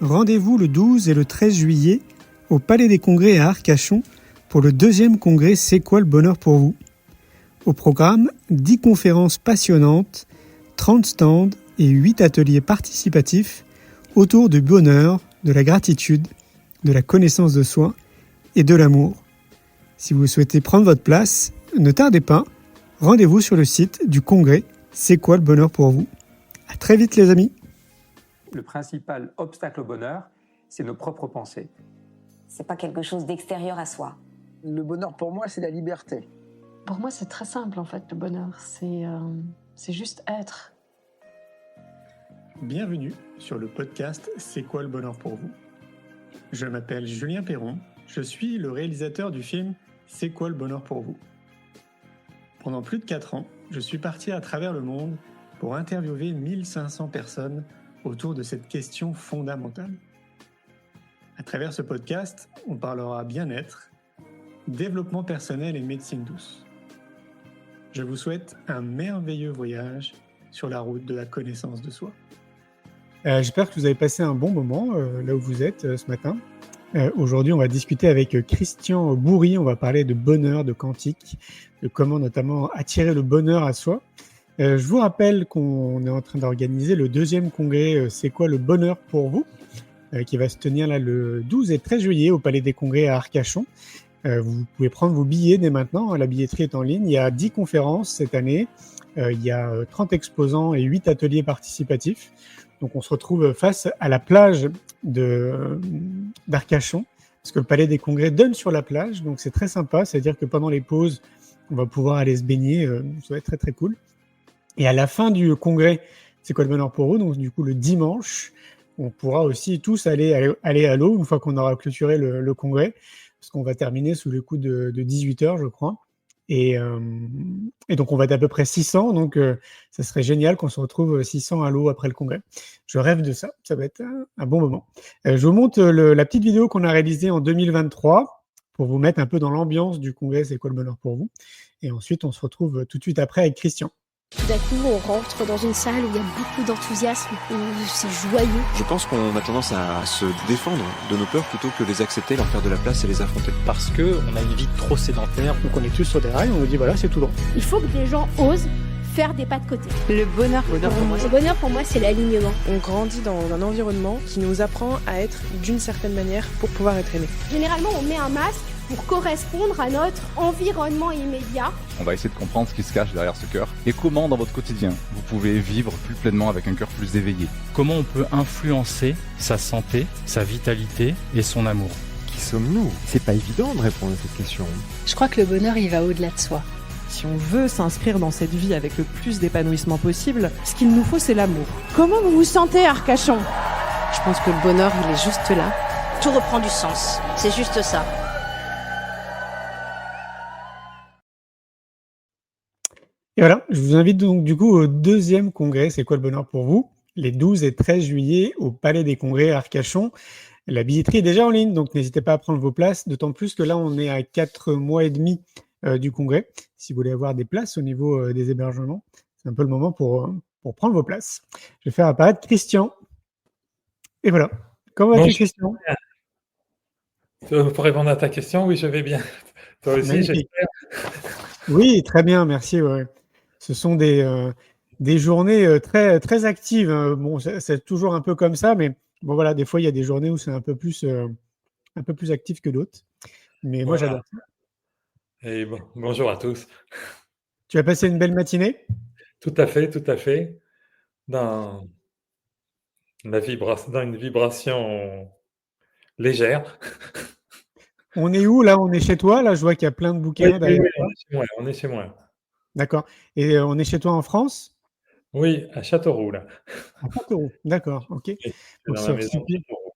Rendez-vous le 12 et le 13 juillet au Palais des Congrès à Arcachon pour le 2e congrès C'est quoi le bonheur pour vous ? Au programme, 10 conférences passionnantes, 30 stands et 8 ateliers participatifs autour du bonheur, de la gratitude, de la connaissance de soi et de l'amour. Si vous souhaitez prendre votre place, ne tardez pas, rendez-vous sur le site du congrès C'est quoi le bonheur pour vous ? À très vite les amis. Le principal obstacle au bonheur, c'est nos propres pensées. C'est pas quelque chose d'extérieur à soi. Le bonheur pour moi, c'est la liberté. Pour moi, c'est très simple en fait, le bonheur. C'est juste être. Bienvenue sur le podcast C'est quoi le bonheur pour vous ? Je m'appelle Julien Perron, je suis le réalisateur du film C'est quoi le bonheur pour vous ? Pendant plus de 4 ans, je suis parti à travers le monde pour interviewer 1500 personnes autour de cette question fondamentale. À travers ce podcast, on parlera bien-être, développement personnel et médecine douce. Je vous souhaite un merveilleux voyage sur la route de la connaissance de soi. J'espère que vous avez passé un bon moment là où vous êtes ce matin. Aujourd'hui, on va discuter avec Christian Bourry. On va parler de bonheur, de quantique, de comment notamment attirer le bonheur à soi. Je vous rappelle qu'on est en train d'organiser le 2e congrès C'est quoi le bonheur pour vous qui va se tenir là le 12 et 13 juillet au Palais des Congrès à Arcachon. Vous pouvez prendre vos billets dès maintenant, la billetterie est en ligne. Il y a 10 conférences cette année, il y a 30 exposants et 8 ateliers participatifs. Donc on se retrouve face à la plage d'Arcachon, parce que le Palais des Congrès donne sur la plage, donc c'est très sympa, c'est-à-dire que pendant les pauses, on va pouvoir aller se baigner, ça va être très très cool. Et à la fin du congrès, c'est quoi le bonheur pour vous ? Donc du coup le dimanche, on pourra aussi tous aller à l'eau une fois qu'on aura clôturé le congrès, parce qu'on va terminer sous le coup de 18h, je crois. Et donc on va être à peu près 600, donc ça serait génial qu'on se retrouve 600 à l'eau après le congrès. Je rêve de ça, ça va être un bon moment. Je vous montre la petite vidéo qu'on a réalisée en 2023 pour vous mettre un peu dans l'ambiance du congrès C'est quoi le bonheur pour vous ? Et ensuite on se retrouve tout de suite après avec Christian. Tout d'un coup, on rentre dans une salle où il y a beaucoup d'enthousiasme, où c'est joyeux. Je pense qu'on a tendance à se défendre de nos peurs plutôt que les accepter, leur faire de la place et les affronter. Parce qu'on a une vie trop sédentaire. Donc on est tous sur des rails, on nous dit voilà, c'est tout droit. Il faut que des gens osent faire des pas de côté. Le bonheur pour moi, c'est l'alignement. On grandit dans un environnement qui nous apprend à être d'une certaine manière pour pouvoir être aimé. Généralement, on met un masque pour correspondre à notre environnement immédiat. On va essayer de comprendre ce qui se cache derrière ce cœur et comment dans votre quotidien vous pouvez vivre plus pleinement avec un cœur plus éveillé. Comment on peut influencer sa santé, sa vitalité et son amour. Qui sommes-nous ? C'est pas évident de répondre à cette question. Je crois que le bonheur, il va au-delà de soi. Si on veut s'inscrire dans cette vie avec le plus d'épanouissement possible, ce qu'il nous faut, c'est l'amour. Comment vous vous sentez, Arcachon ? Je pense que le bonheur, il est juste là. Tout reprend du sens. C'est juste ça. Et voilà, je vous invite donc du coup au 2e congrès C'est quoi le bonheur pour vous ? Les 12 et 13 juillet au Palais des Congrès à Arcachon. La billetterie est déjà en ligne, donc n'hésitez pas à prendre vos places, d'autant plus que là on est à 4 mois et demi du congrès. Si vous voulez avoir des places au niveau des hébergements, c'est un peu le moment pour prendre vos places. Je vais faire apparaître Christian. Et voilà. Comment vas-tu, Christian ? Pour répondre à ta question, oui, je vais bien. Toi aussi, magnifique. J'espère. Oui, très bien, merci. Ouais. Ce sont des journées très, très actives. Bon, c'est toujours un peu comme ça, mais bon, voilà, des fois, il y a des journées où c'est un peu plus actif que d'autres. Mais moi, Voilà. j'adore ça. Et bonjour à tous. Tu as passé une belle matinée ? Tout à fait. Dans une vibration légère. On est où là ? On est chez toi ? Là, je vois qu'il y a plein de bouquins derrière toi. On est chez moi. D'accord. Et on est chez toi en France ? Oui, à Châteauroux, là. À Châteauroux, d'accord, ok. Oui, Donc, dans la maison de Châteauroux.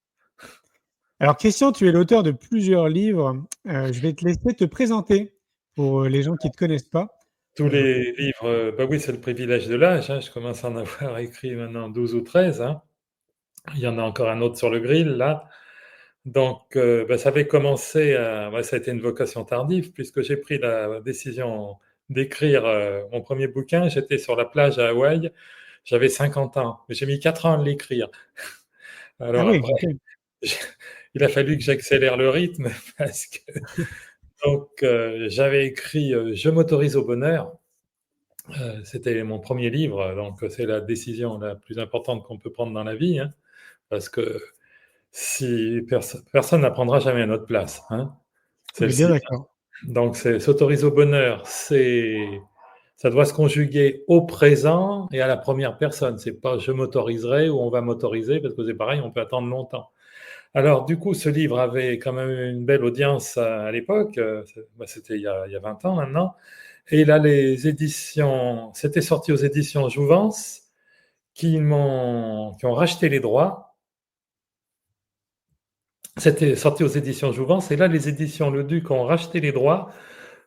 Alors Christian, tu es l'auteur de plusieurs livres. Je vais te laisser te présenter pour les gens qui ne te connaissent pas. Tous les livres, oui, c'est le privilège de l'âge. Je commence à en avoir écrit maintenant 12 ou 13. Il y en a encore un autre sur le grill, là. Donc, ça avait commencé, ça a été une vocation tardive, puisque j'ai pris la décision d'écrire mon premier bouquin. J'étais sur la plage à Hawaï, j'avais 50 ans, mais j'ai mis 4 ans à l'écrire. Alors oui, après, ok. il a fallu que j'accélère le rythme parce que donc j'avais écrit Je m'autorise au bonheur. C'était mon premier livre, donc c'est la décision la plus importante qu'on peut prendre dans la vie, hein, parce que si personne n'apprendra jamais à notre place, hein. On est bien Celle-ci. d'accord. Donc c'est s'autoriser au bonheur, ça doit se conjuguer au présent et à la première personne. C'est pas je m'autoriserai ou on va m'autoriser, parce que c'est pareil, on peut attendre longtemps. Alors du coup, ce livre avait quand même une belle audience à l'époque, c'était il y a 20 ans maintenant, et là c'était sorti aux éditions Jouvence qui ont racheté les droits. C'était sorti aux éditions Jouvence, et là les éditions Le Duc ont racheté les droits,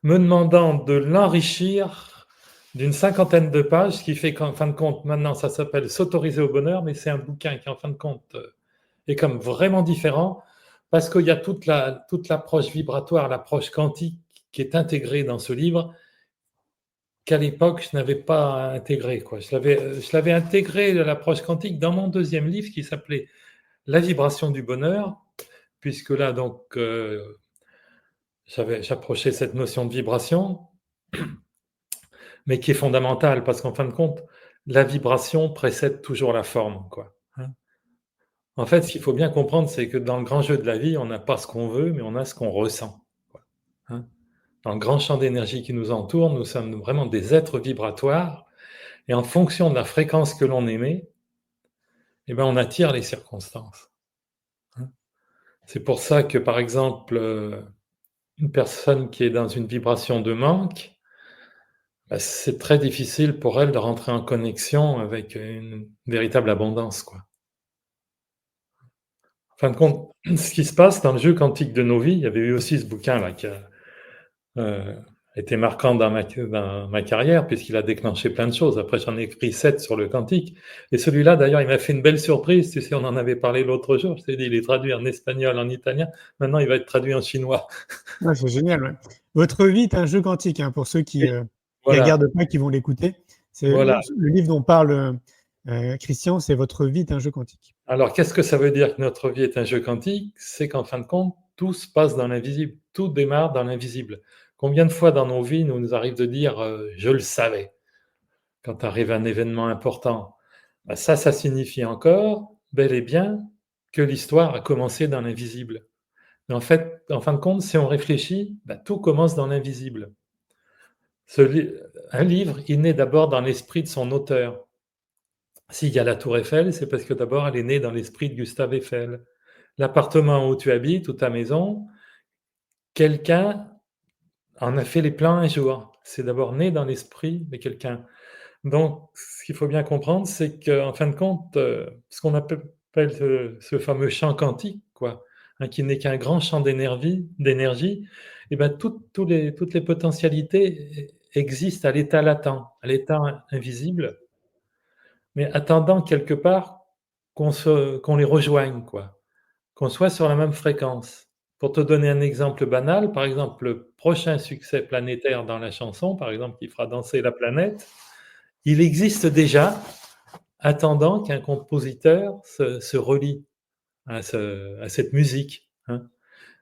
me demandant de l'enrichir d'une 50aine de pages, ce qui fait qu'en fin de compte, maintenant, ça s'appelle S'autoriser au bonheur, mais c'est un bouquin qui, en fin de compte, est comme vraiment différent, parce qu'il y a toute l'approche vibratoire, l'approche quantique qui est intégrée dans ce livre, qu'à l'époque, je n'avais pas intégré, quoi. Je l'avais intégré, l'approche quantique, dans mon deuxième livre, qui s'appelait La vibration du bonheur, puisque là, donc, j'approchais cette notion de vibration, mais qui est fondamentale, parce qu'en fin de compte, la vibration précède toujours la forme, quoi. En fait, ce qu'il faut bien comprendre, c'est que dans le grand jeu de la vie, on n'a pas ce qu'on veut, mais on a ce qu'on ressent, quoi. Dans le grand champ d'énergie qui nous entoure, nous sommes vraiment des êtres vibratoires, et en fonction de la fréquence que l'on émet, eh ben, on attire les circonstances. C'est pour ça que, par exemple, une personne qui est dans une vibration de manque, c'est très difficile pour elle de rentrer en connexion avec une véritable abondance, quoi. En fin de compte, ce qui se passe dans le jeu quantique de nos vies, il y avait eu aussi ce bouquin-là qui a été marquant dans ma carrière, puisqu'il a déclenché plein de choses. Après, j'en ai écrit 7 sur le quantique. Et celui-là, d'ailleurs, il m'a fait une belle surprise. Tu sais, on en avait parlé l'autre jour. Je t'ai dit, il est traduit en espagnol, en italien. Maintenant, il va être traduit en chinois. Ouais, c'est génial. Ouais. Votre vie est un jeu quantique, hein, pour ceux qui voilà. regardent pas, qui vont l'écouter. C'est voilà. Le livre dont parle Christian, c'est Votre vie est un jeu quantique. Alors, qu'est-ce que ça veut dire que notre vie est un jeu quantique? C'est qu'en fin de compte, tout se passe dans l'invisible. Tout démarre dans l'invisible. Combien de fois dans nos vies nous arrive de dire « je le savais » quand arrive un événement important? Ça signifie encore, bel et bien, que l'histoire a commencé dans l'invisible. Mais en fait, en fin de compte, si on réfléchit, tout commence dans l'invisible. Un livre, il naît d'abord dans l'esprit de son auteur. S'il y a la Tour Eiffel, c'est parce que d'abord, elle est née dans l'esprit de Gustave Eiffel. L'appartement où tu habites, ou ta maison, quelqu'un en a fait les plans un jour. C'est d'abord né dans l'esprit de quelqu'un. Donc, ce qu'il faut bien comprendre, c'est qu'en fin de compte, ce qu'on appelle ce fameux champ quantique, quoi, qui n'est qu'un grand champ d'énergie, et ben toutes les potentialités existent à l'état latent, à l'état invisible, mais attendant quelque part qu'on les rejoigne, quoi, qu'on soit sur la même fréquence. Pour te donner un exemple banal, par exemple, le prochain succès planétaire dans la chanson, par exemple, qui fera danser la planète, il existe déjà, attendant qu'un compositeur se relie à cette musique.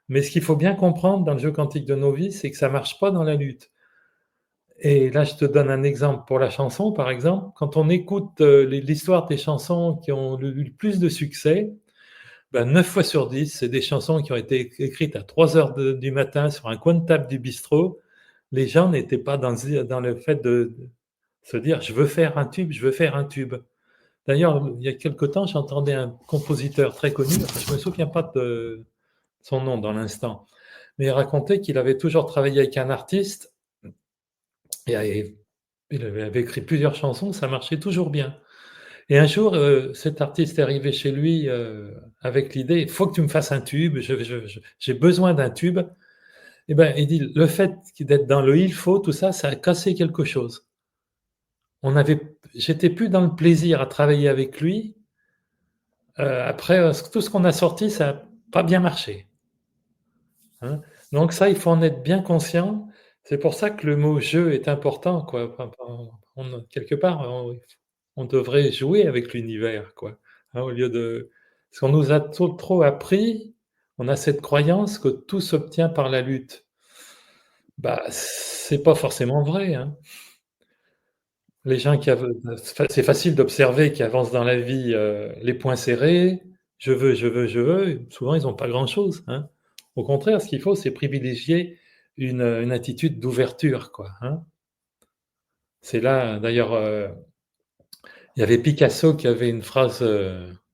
Mais ce qu'il faut bien comprendre dans le jeu quantique de nos vies, c'est que ça ne marche pas dans la lutte. Et là, je te donne un exemple pour la chanson, par exemple. Quand on écoute l'histoire des chansons qui ont eu le plus de succès, 9 fois sur 10, c'est des chansons qui ont été écrites à 3 heures du matin sur un coin de table du bistrot. Les gens n'étaient pas dans le fait de se dire « je veux faire un tube, je veux faire un tube ». D'ailleurs, il y a quelque temps, j'entendais un compositeur très connu, je ne me souviens pas de son nom dans l'instant, mais il racontait qu'il avait toujours travaillé avec un artiste et il avait écrit plusieurs chansons, ça marchait toujours bien. Et un jour, cet artiste est arrivé chez lui avec l'idée « il faut que tu me fasses un tube, j'ai besoin d'un tube ». Et ben, il dit « le fait d'être dans le « il faut », tout ça, ça a cassé quelque chose. J'étais plus dans le plaisir à travailler avec lui. Après, tout ce qu'on a sorti, ça n'a pas bien marché. Donc ça, il faut en être bien conscient. C'est pour ça que le mot « jeu » est important, quoi. Quelque part, on devrait jouer avec l'univers, quoi, au lieu de Parce qu'on nous a trop appris, on a cette croyance que tout s'obtient par la lutte. C'est pas forcément vrai, hein. Les gens c'est facile d'observer qui avancent dans la vie les poings serrés, je veux, souvent ils n'ont pas grand-chose, hein. Au contraire, ce qu'il faut, c'est privilégier une attitude d'ouverture, quoi, hein. C'est là, d'ailleurs, il y avait Picasso qui avait une phrase,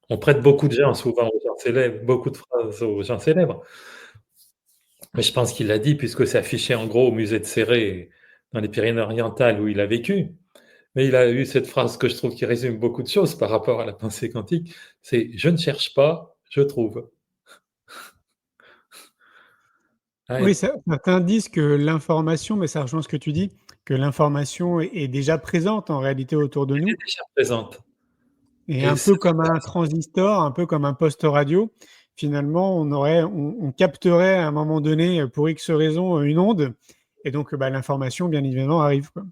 on prête beaucoup de gens souvent aux gens célèbres, beaucoup de phrases aux gens célèbres. Mais je pense qu'il l'a dit puisque c'est affiché en gros au musée de Céré, dans les Pyrénées-Orientales où il a vécu. Mais il a eu cette phrase que je trouve qui résume beaucoup de choses par rapport à la pensée quantique, c'est « je ne cherche pas, je trouve ». Oui, certains disent que l'information, mais ça rejoint ce que tu dis, que l'information est déjà présente en réalité autour de nous. Elle est déjà présente. Et un peu comme un transistor, un peu comme un poste radio, finalement, on capterait à un moment donné, pour X raison, une onde, et donc l'information, bien évidemment, arrive, quoi.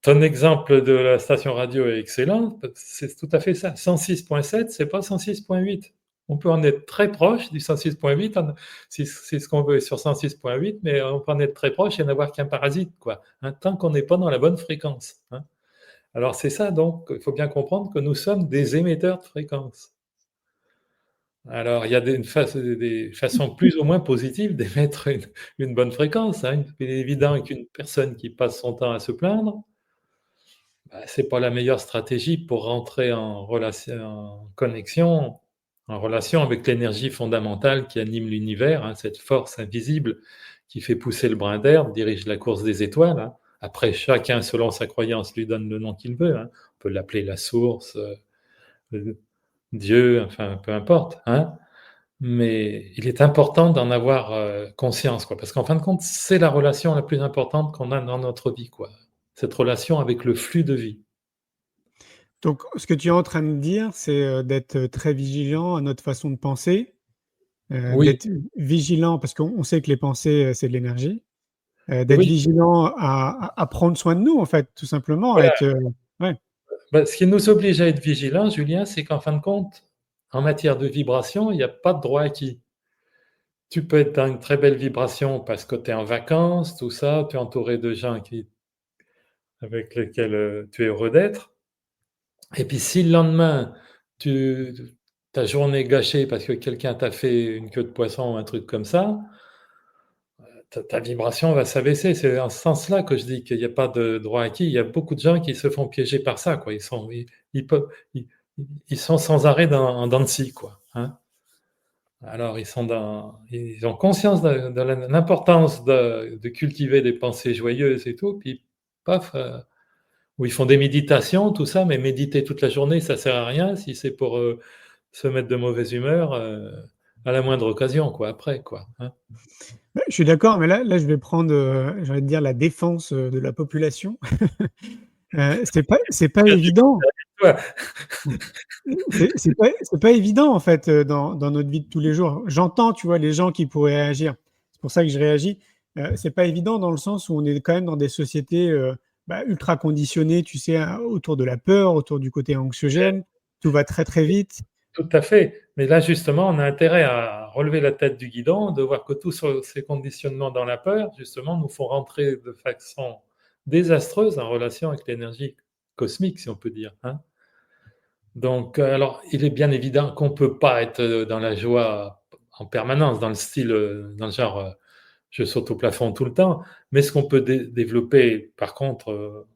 Ton exemple de la station radio est excellent, c'est tout à fait ça. 106.7, c'est pas 106.8. On peut en être très proche du 106.8, si c'est ce qu'on veut sur 106.8, mais on peut en être très proche et n'avoir qu'un parasite, quoi, hein, tant qu'on n'est pas dans la bonne fréquence, hein. Alors c'est ça, donc, il faut bien comprendre que nous sommes des émetteurs de fréquences. Alors, il y a des façons plus ou moins positives d'émettre une bonne fréquence, hein. Il est évident qu'une personne qui passe son temps à se plaindre, c'est pas la meilleure stratégie pour rentrer en connexion, en relation avec l'énergie fondamentale qui anime l'univers, hein, cette force invisible qui fait pousser le brin d'herbe, dirige la course des étoiles, hein. Après, chacun, selon sa croyance, lui donne le nom qu'il veut, hein. On peut l'appeler la source, Dieu, enfin, peu importe, hein. Mais il est important d'en avoir conscience, quoi, parce qu'en fin de compte, c'est la relation la plus importante qu'on a dans notre vie, quoi. Cette relation avec le flux de vie. Donc, ce que tu es en train de dire, c'est d'être très vigilant à notre façon de penser, Oui. d'être vigilant, parce qu'on sait que les pensées, c'est de l'énergie, d'être Oui. vigilant à prendre soin de nous, en fait, tout simplement. Voilà. Ouais. Ce qui nous oblige à être vigilants, Julien, c'est qu'en fin de compte, en matière de vibration, il n'y a pas de droit acquis. Tu peux être dans une très belle vibration parce que tu es en vacances, tout ça, tu es entouré de gens avec lesquels tu es heureux d'être. Et puis si le lendemain, ta journée est gâchée parce que quelqu'un t'a fait une queue de poisson ou un truc comme ça, ta vibration va s'abaisser. C'est dans ce sens-là que je dis qu'il n'y a pas de droit acquis. Il y a beaucoup de gens qui se font piéger par ça, quoi. Ils sont sans arrêt en dents de scie, quoi, hein. Alors, ils ont conscience de l'importance de cultiver des pensées joyeuses et tout, puis paf, où ils font des méditations, tout ça, mais méditer toute la journée, ça sert à rien si c'est pour se mettre de mauvaise humeur à la moindre occasion, quoi, après, quoi, hein. Je suis d'accord, mais là, je vais prendre, j'ai envie de dire, la défense de la population. C'est pas évident. C'est pas évident, en fait, dans notre vie de tous les jours. J'entends, tu vois, les gens qui pourraient réagir. C'est pour ça que je réagis. C'est pas évident dans le sens où on est quand même dans des sociétés ultra conditionnées, tu sais, autour de la peur, autour du côté anxiogène. Tout va très, très vite. Tout à fait. Mais là, justement, on a intérêt à relever la tête du guidon, de voir que tous ces conditionnements dans la peur, justement, nous font rentrer de façon désastreuse en relation avec l'énergie cosmique, si on peut dire, hein. Donc, alors, il est bien évident qu'on ne peut pas être dans la joie en permanence, dans le style, dans le genre, je saute au plafond tout le temps. Mais ce qu'on peut développer, par contre,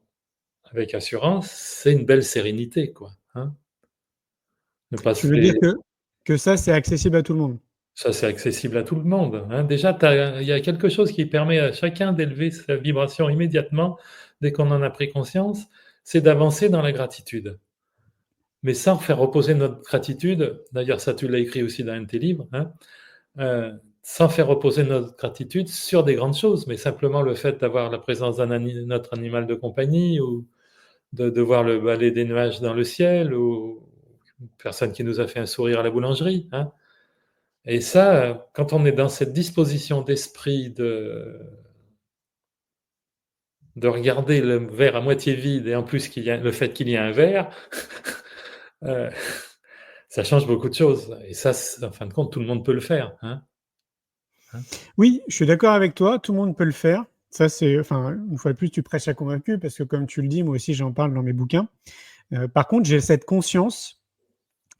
avec assurance, c'est une belle sérénité, quoi, hein. Tu veux dire que ça, c'est accessible à tout le monde? Ça, c'est accessible à tout le monde, hein. Déjà, il y a quelque chose qui permet à chacun d'élever sa vibration immédiatement, dès qu'on en a pris conscience, c'est d'avancer dans la gratitude. Mais sans faire reposer notre gratitude, d'ailleurs ça tu l'as écrit aussi dans un de tes livres, hein, sans faire reposer notre gratitude sur des grandes choses, mais simplement le fait d'avoir la présence notre animal de compagnie, ou de voir le balai des nuages dans le ciel, ou une personne qui nous a fait un sourire à la boulangerie, hein. Et ça, quand on est dans cette disposition d'esprit de regarder le verre à moitié vide, et en plus le fait qu'il y ait un verre, ça change beaucoup de choses. Et ça, en fin de compte, tout le monde peut le faire. Hein. Oui, je suis d'accord avec toi, tout le monde peut le faire. Ça, c'est, enfin, une fois de plus, tu prêches à convaincu, parce que comme tu le dis, moi aussi, j'en parle dans mes bouquins. Par contre, j'ai cette conscience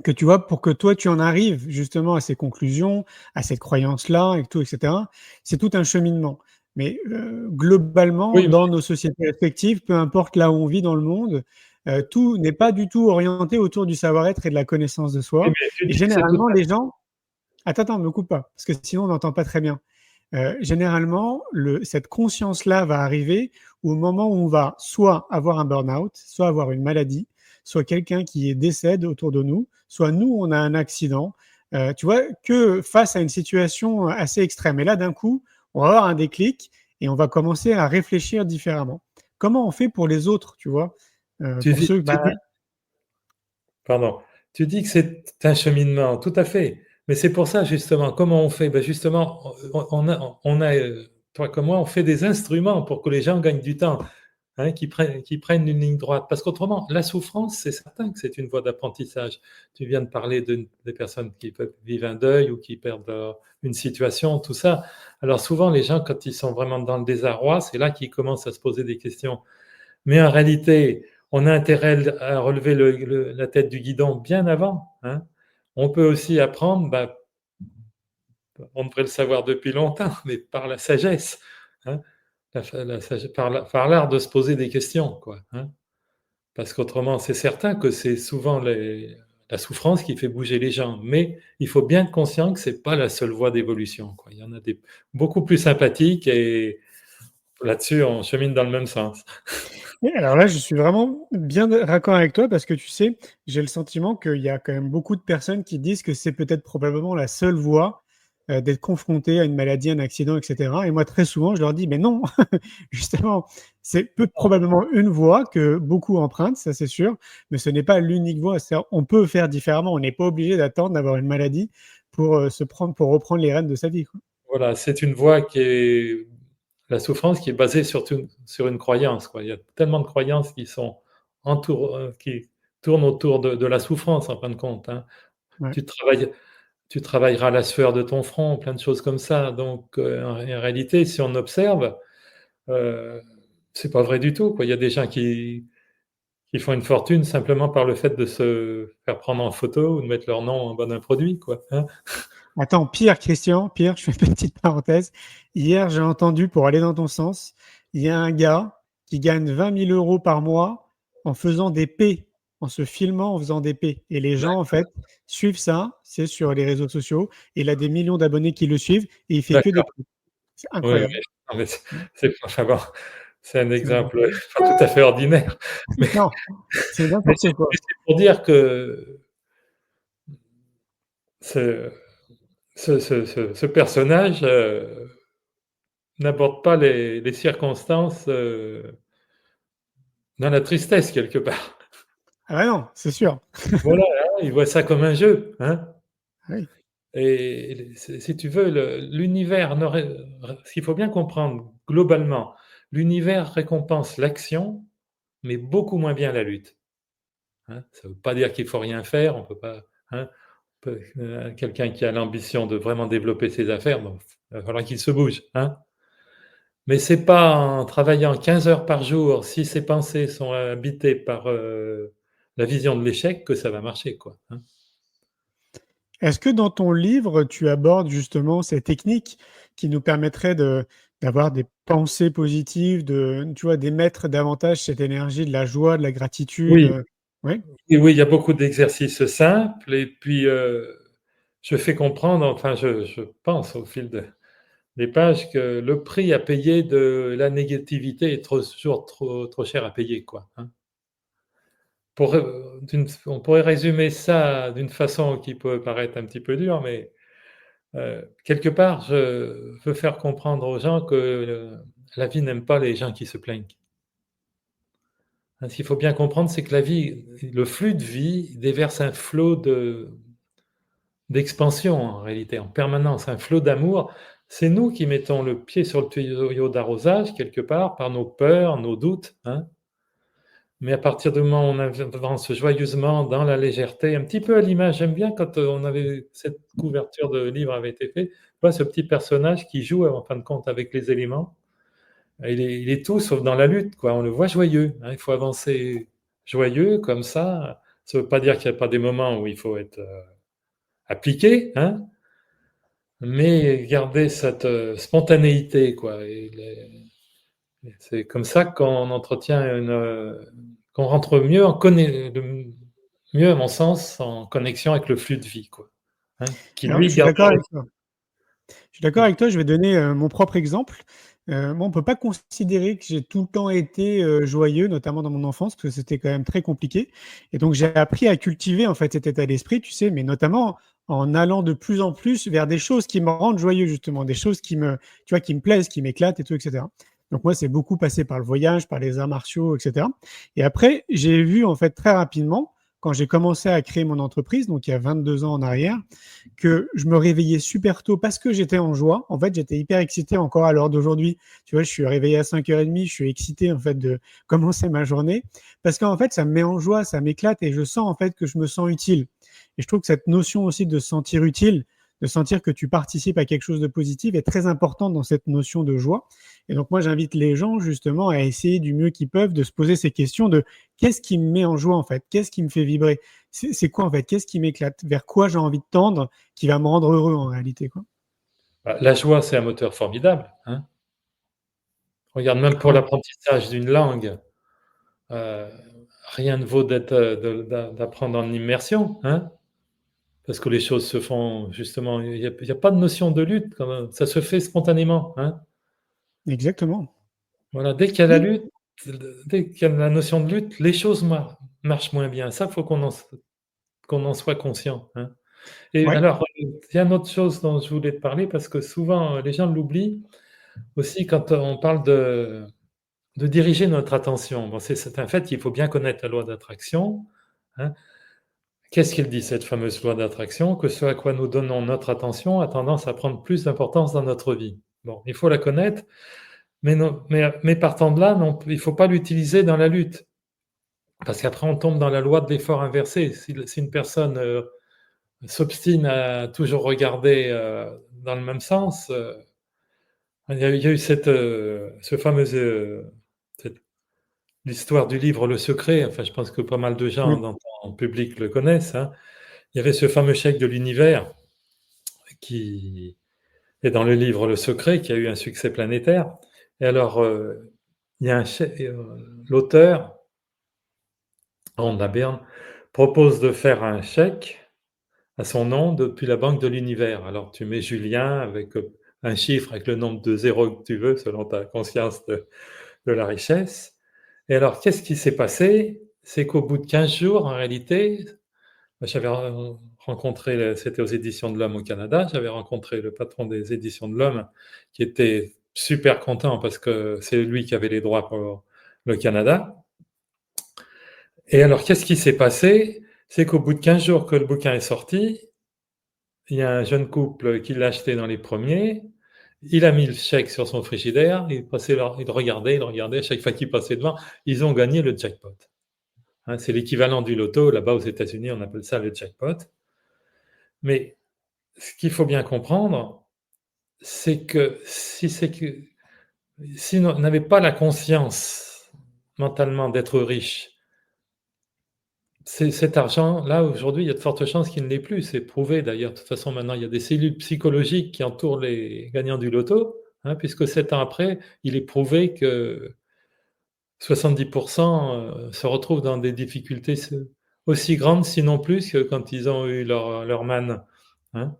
que, tu vois, pour que toi, tu en arrives justement à ces conclusions, à cette croyance-là, et tout, etc., c'est tout un cheminement. Mais globalement, Oui, dans nos sociétés respectives, peu importe là où on vit dans le monde, tout n'est pas du tout orienté autour du savoir-être et de la connaissance de soi. mais tu Et dis que c'est tout généralement, les gens... Attends, me coupe pas, parce que sinon on n'entend pas très bien. Généralement, cette conscience-là va arriver au moment où on va soit avoir un burn-out, soit avoir une maladie, soit quelqu'un qui décède autour de nous, soit nous, on a un accident. Tu vois, que face à une situation assez extrême. Et là, d'un coup, on va avoir un déclic et on va commencer à réfléchir différemment. Comment on fait pour les autres, tu vois Tu pour dis, ceux, tu dis- pardon, tu dis que c'est un cheminement, tout à fait. Mais c'est pour ça, justement, comment on fait? Ben justement, toi comme moi, on fait des instruments pour que les gens gagnent du temps, hein, qui prennent une ligne droite. Parce qu'autrement, la souffrance, c'est certain que c'est une voie d'apprentissage. Tu viens de parler des personnes qui vivent un deuil ou qui perdent une situation, tout ça. Alors souvent, les gens, quand ils sont vraiment dans le désarroi, c'est là qu'ils commencent à se poser des questions. Mais en réalité, on a intérêt à relever la tête du guidon bien avant. Hein. On peut aussi apprendre, on devrait le savoir depuis longtemps, mais par la sagesse, hein, par l'art de se poser des questions, quoi. Hein. Parce qu'autrement, c'est certain que c'est souvent la souffrance qui fait bouger les gens, mais il faut bien être conscient que c'est pas la seule voie d'évolution, quoi. Il y en a des beaucoup plus sympathiques et là-dessus, on chemine dans le même sens. Et alors là, je suis vraiment bien raccord avec toi parce que tu sais, j'ai le sentiment qu'il y a quand même beaucoup de personnes qui disent que c'est peut-être probablement la seule voie d'être confronté à une maladie, un accident, etc. Et moi, très souvent, je leur dis, mais non, justement, c'est probablement une voie que beaucoup empruntent, ça c'est sûr, mais ce n'est pas l'unique voie. On peut faire différemment. On n'est pas obligé d'attendre d'avoir une maladie pour reprendre les rênes de sa vie, quoi. Voilà, c'est une voie qui est la souffrance qui est basée sur une croyance, quoi. Il y a tellement de croyances qui qui tournent autour de la souffrance, en fin de compte. Hein. Ouais. Tu travailleras la sueur de ton front, plein de choses comme ça. Donc, en réalité, si on observe, c'est pas vrai du tout, quoi. Il y a des gens qui font une fortune simplement par le fait de se faire prendre en photo ou de mettre leur nom en bas d'un produit, quoi. Hein. Attends, pire, Christian, pire, je fais une petite parenthèse. Hier, j'ai entendu, pour aller dans ton sens, il y a un gars qui gagne 20 000 euros par mois en faisant des P, en se filmant en faisant des P. Et les gens, en fait, suivent ça, c'est sur les réseaux sociaux. Et il a des millions d'abonnés qui le suivent et il fait que des P. C'est incroyable. Oui, mais enfin bon, c'est un exemple pas tout à fait ordinaire. Mais, non, c'est n'importe quoi. C'est pour dire que ce personnage n'aborde pas les circonstances dans la tristesse, quelque part. Ah bah non, c'est sûr. Voilà, hein, il voit ça comme un jeu. Hein. Oui. Et si tu veux, l'univers, ce qu'il faut bien comprendre globalement, l'univers récompense l'action, mais beaucoup moins bien la lutte. Hein, ça ne veut pas dire qu'il ne faut rien faire, on peut pas. Hein, quelqu'un qui a l'ambition de vraiment développer ses affaires, il va falloir qu'il se bouge. Hein. Mais ce n'est pas en travaillant 15 heures par jour, si ses pensées sont habitées par la vision de l'échec, que ça va marcher, quoi. Hein. Est-ce que dans ton livre, tu abordes justement ces techniques qui nous permettraient d'avoir des pensées positives, tu vois, d'émettre davantage cette énergie de la joie, de la gratitude? Oui. Oui? Et oui, il y a beaucoup d'exercices simples et puis je fais comprendre, enfin je pense au fil des pages que le prix à payer de la négativité est toujours trop cher à payer, quoi. Hein. On pourrait résumer ça d'une façon qui peut paraître un petit peu dure, mais quelque part, je veux faire comprendre aux gens que la vie n'aime pas les gens qui se plaignent. Ce qu'il faut bien comprendre, c'est que la vie, le flux de vie déverse un flot d'expansion en réalité, en permanence, un flot d'amour. C'est nous qui mettons le pied sur le tuyau d'arrosage quelque part par nos peurs, nos doutes. Hein. Mais à partir du moment où on avance joyeusement dans la légèreté, un petit peu à l'image, j'aime bien quand cette couverture de livre avait été faite, tu vois, ce petit personnage qui joue en fin de compte avec les éléments. Il est tout sauf dans la lutte, quoi. On le voit joyeux, hein. Il faut avancer joyeux comme ça. Ça ne veut pas dire qu'il n'y a pas des moments où il faut être appliqué, hein, mais garder cette spontanéité, quoi. C'est comme ça qu'on entretient qu'on rentre mieux mieux, à mon sens, en connexion avec le flux de vie, quoi. Hein, qui Alors, lui je suis garde. d'accord avec toi. Je suis d'accord avec toi, je vais donner mon propre exemple. Moi, on ne peut pas considérer que j'ai tout le temps été joyeux, notamment dans mon enfance, parce que c'était quand même très compliqué. Et donc, j'ai appris à cultiver en fait cet état d'esprit, tu sais, mais notamment en allant de plus en plus vers des choses qui me rendent joyeux, justement, des choses qui me plaisent, qui m'éclatent et tout, etc. Donc, moi, c'est beaucoup passé par le voyage, par les arts martiaux, etc. Et après, j'ai vu en fait très rapidement, quand j'ai commencé à créer mon entreprise, donc il y a 22 ans en arrière, que je me réveillais super tôt parce que j'étais en joie. En fait, j'étais hyper excité encore à l'heure d'aujourd'hui. Tu vois, je suis réveillé à 5h30, je suis excité en fait de commencer ma journée parce qu'en fait, ça me met en joie, ça m'éclate et je sens en fait que je me sens utile. Et je trouve que cette notion aussi de se sentir utile, de sentir que tu participes à quelque chose de positif est très importante dans cette notion de joie. Et donc, moi, j'invite les gens justement à essayer du mieux qu'ils peuvent de se poser ces questions de qu'est-ce qui me met en joie en fait? Qu'est-ce qui me fait vibrer? C'est quoi en fait? Qu'est-ce qui m'éclate? Vers quoi j'ai envie de tendre qui va me rendre heureux en réalité, quoi? La joie, c'est un moteur formidable, hein. Regarde, même pour l'apprentissage d'une langue, rien ne vaut d'apprendre en immersion, hein, parce que les choses se font justement, il n'y a pas de notion de lutte, quand même. Ça se fait spontanément, hein. Exactement. Voilà, dès qu'il y a la lutte, dès qu'il y a la notion de lutte, les choses marchent moins bien. Ça, il faut qu'on en soit conscient, hein. Et Ouais. alors, il y a une autre chose dont je voulais te parler, parce que souvent, les gens l'oublient aussi quand on parle de diriger notre attention. Bon, c'est un fait qu'il faut bien connaître la loi d'attraction, hein. Qu'est-ce qu'il dit, cette fameuse loi d'attraction? Que ce à quoi nous donnons notre attention a tendance à prendre plus d'importance dans notre vie. Bon, il faut la connaître, mais partant de là, non, il ne faut pas l'utiliser dans la lutte. Parce qu'après, on tombe dans la loi de l'effort inversé. Si une personne s'obstine à toujours regarder dans le même sens, il y a eu ce fameux l'histoire du livre Le Secret. Enfin, je pense que pas mal de gens dans ton public le connaissent, hein. Il y avait ce fameux chèque de l'univers qui est dans le livre Le Secret, qui a eu un succès planétaire. Et alors, il y a l'auteur, Ron Laberne, propose de faire un chèque à son nom depuis la Banque de l'Univers. Alors, tu mets Julien avec un chiffre, avec le nombre de zéros que tu veux, selon ta conscience de la richesse. Et alors, qu'est-ce qui s'est passé? C'est qu'au bout de 15 jours, en réalité, j'avais rencontré, c'était aux Éditions de l'Homme au Canada, j'avais rencontré le patron des Éditions de l'Homme qui était super content parce que c'est lui qui avait les droits pour le Canada. Et alors, qu'est-ce qui s'est passé? C'est qu'au bout de 15 jours que le bouquin est sorti, il y a un jeune couple qui l'a acheté dans les premiers, il a mis le chèque sur son frigidaire, il regardait, à chaque fois qu'il passait devant, ils ont gagné le jackpot. Hein, c'est l'équivalent du loto, là-bas aux États-Unis, on appelle ça le jackpot. Mais ce qu'il faut bien comprendre, c'est que si on n'avait pas la conscience mentalement d'être riche, cet argent, là, aujourd'hui, il y a de fortes chances qu'il ne l'ait plus. C'est prouvé, d'ailleurs. De toute façon, maintenant, il y a des cellules psychologiques qui entourent les gagnants du loto, hein, puisque 7 ans après, il est prouvé que 70% se retrouvent dans des difficultés aussi grandes, sinon plus, que quand ils ont eu leur manne, hein.